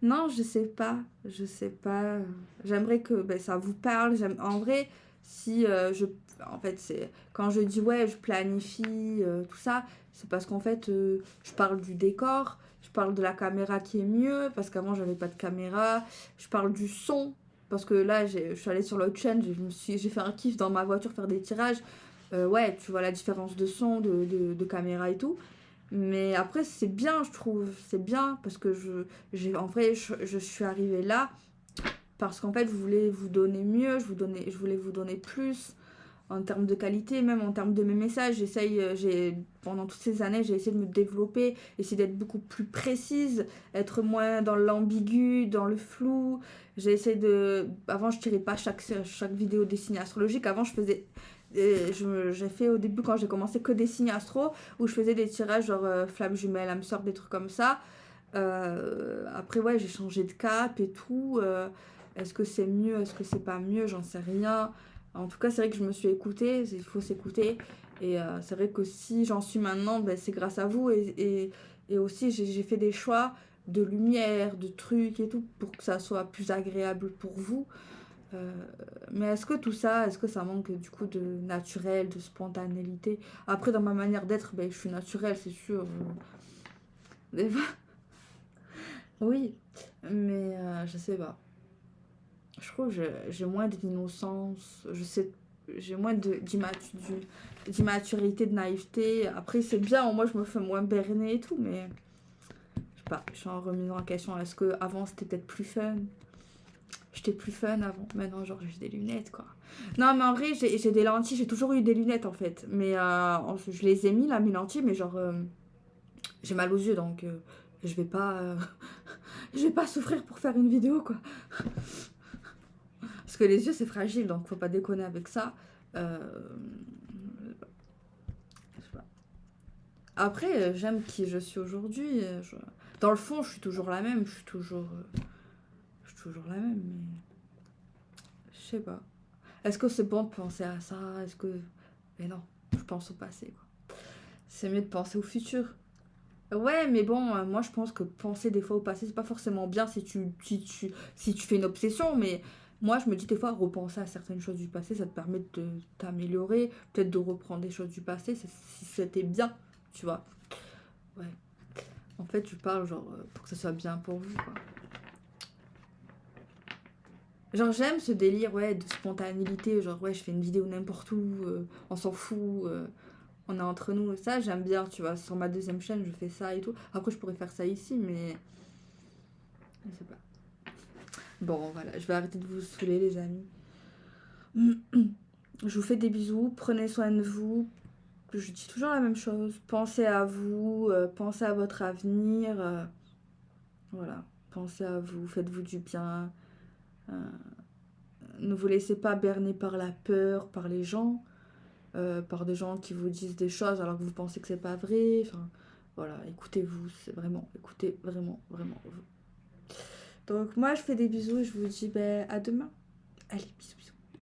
Non, je sais pas. Je sais pas. J'aimerais que ça vous parle. En vrai, si En fait, c'est... Quand je dis ouais, je planifie, tout ça, c'est parce qu'en fait, je parle du décor. Je parle de la caméra qui est mieux, parce qu'avant, j'avais pas de caméra. Je parle du son, parce que là, je suis allée sur l'autre chaîne, j'ai fait un kiff dans ma voiture, faire des tirages. Ouais, tu vois la différence de son, de caméra et tout. Mais après, c'est bien, je trouve. C'est bien parce que en vrai, je suis arrivée là parce qu'en fait, je voulais vous donner mieux, je voulais vous donner plus en termes de qualité, même en termes de mes messages. Pendant toutes ces années, j'ai essayé de me développer, essayer d'être beaucoup plus précise, être moins dans l'ambigu, dans le flou. Avant, je tirais pas chaque vidéo des signes astrologiques. Avant, je faisais... j'ai fait au début quand j'ai commencé que des signes astro où je faisais des tirages genre flamme jumelle, âme sœur, des trucs comme ça. Après ouais j'ai changé de cap et tout. Est-ce que c'est mieux, est-ce que c'est pas mieux, j'en sais rien. En tout cas c'est vrai que je me suis écoutée, il faut s'écouter. Et c'est vrai que si j'en suis maintenant, c'est grâce à vous. Et aussi j'ai fait des choix de lumière, de trucs et tout pour que ça soit plus agréable pour vous. Euh, mais est-ce que tout ça, est-ce que ça manque du coup de naturel, de spontanéité? Après, dans ma manière d'être, je suis naturelle, c'est sûr. Des fois, oui, mais je sais pas. trouve que j'ai moins d'innocence, j'ai moins d'immaturité, de naïveté. Après, c'est bien, moi je me fais moins berner et tout, mais je sais pas, je suis en remise en question. Est-ce que avant c'était peut-être plus fun? J'étais plus fun avant. Maintenant, genre, j'ai des lunettes, quoi. Non, mais en vrai, j'ai des lentilles. J'ai toujours eu des lunettes, en fait. Mais je les ai mis, là, mes lentilles. Mais genre, j'ai mal aux yeux, donc je vais pas... je vais pas souffrir pour faire une vidéo, quoi. Parce que les yeux, c'est fragile, donc faut pas déconner avec ça. Euh, je sais pas. Après, j'aime qui je suis aujourd'hui. Dans le fond, je suis toujours la même. Je suis toujours la même, mais... Je sais pas. Est-ce que c'est bon de penser à ça? Est-ce que... Mais non, je pense au passé, quoi. C'est mieux de penser au futur. Ouais, mais bon, moi je pense que penser des fois au passé, c'est pas forcément bien si tu fais une obsession, mais moi je me dis des fois, repenser à certaines choses du passé, ça te permet de t'améliorer, peut-être de reprendre des choses du passé, si c'était bien, tu vois. Ouais. En fait, je parle genre pour que ça soit bien pour vous, quoi. Genre j'aime ce délire, ouais, de spontanéité, genre ouais, je fais une vidéo n'importe où, on s'en fout, on est entre nous, ça j'aime bien, tu vois, sur ma deuxième chaîne je fais ça et tout. Après je pourrais faire ça ici, mais je sais pas. Bon voilà, je vais arrêter de vous saouler les amis. Je vous fais des bisous, prenez soin de vous. Je dis toujours la même chose, pensez à vous, pensez à votre avenir, voilà, pensez à vous, faites-vous du bien. euh, Ne vous laissez pas berner par la peur, par les gens, par des gens qui vous disent des choses alors que vous pensez que c'est pas vrai. Enfin, voilà, écoutez-vous, c'est vraiment, écoutez vraiment, vraiment vous. Donc moi, je fais des bisous et je vous dis ben, à demain. Allez, bisous, bisous.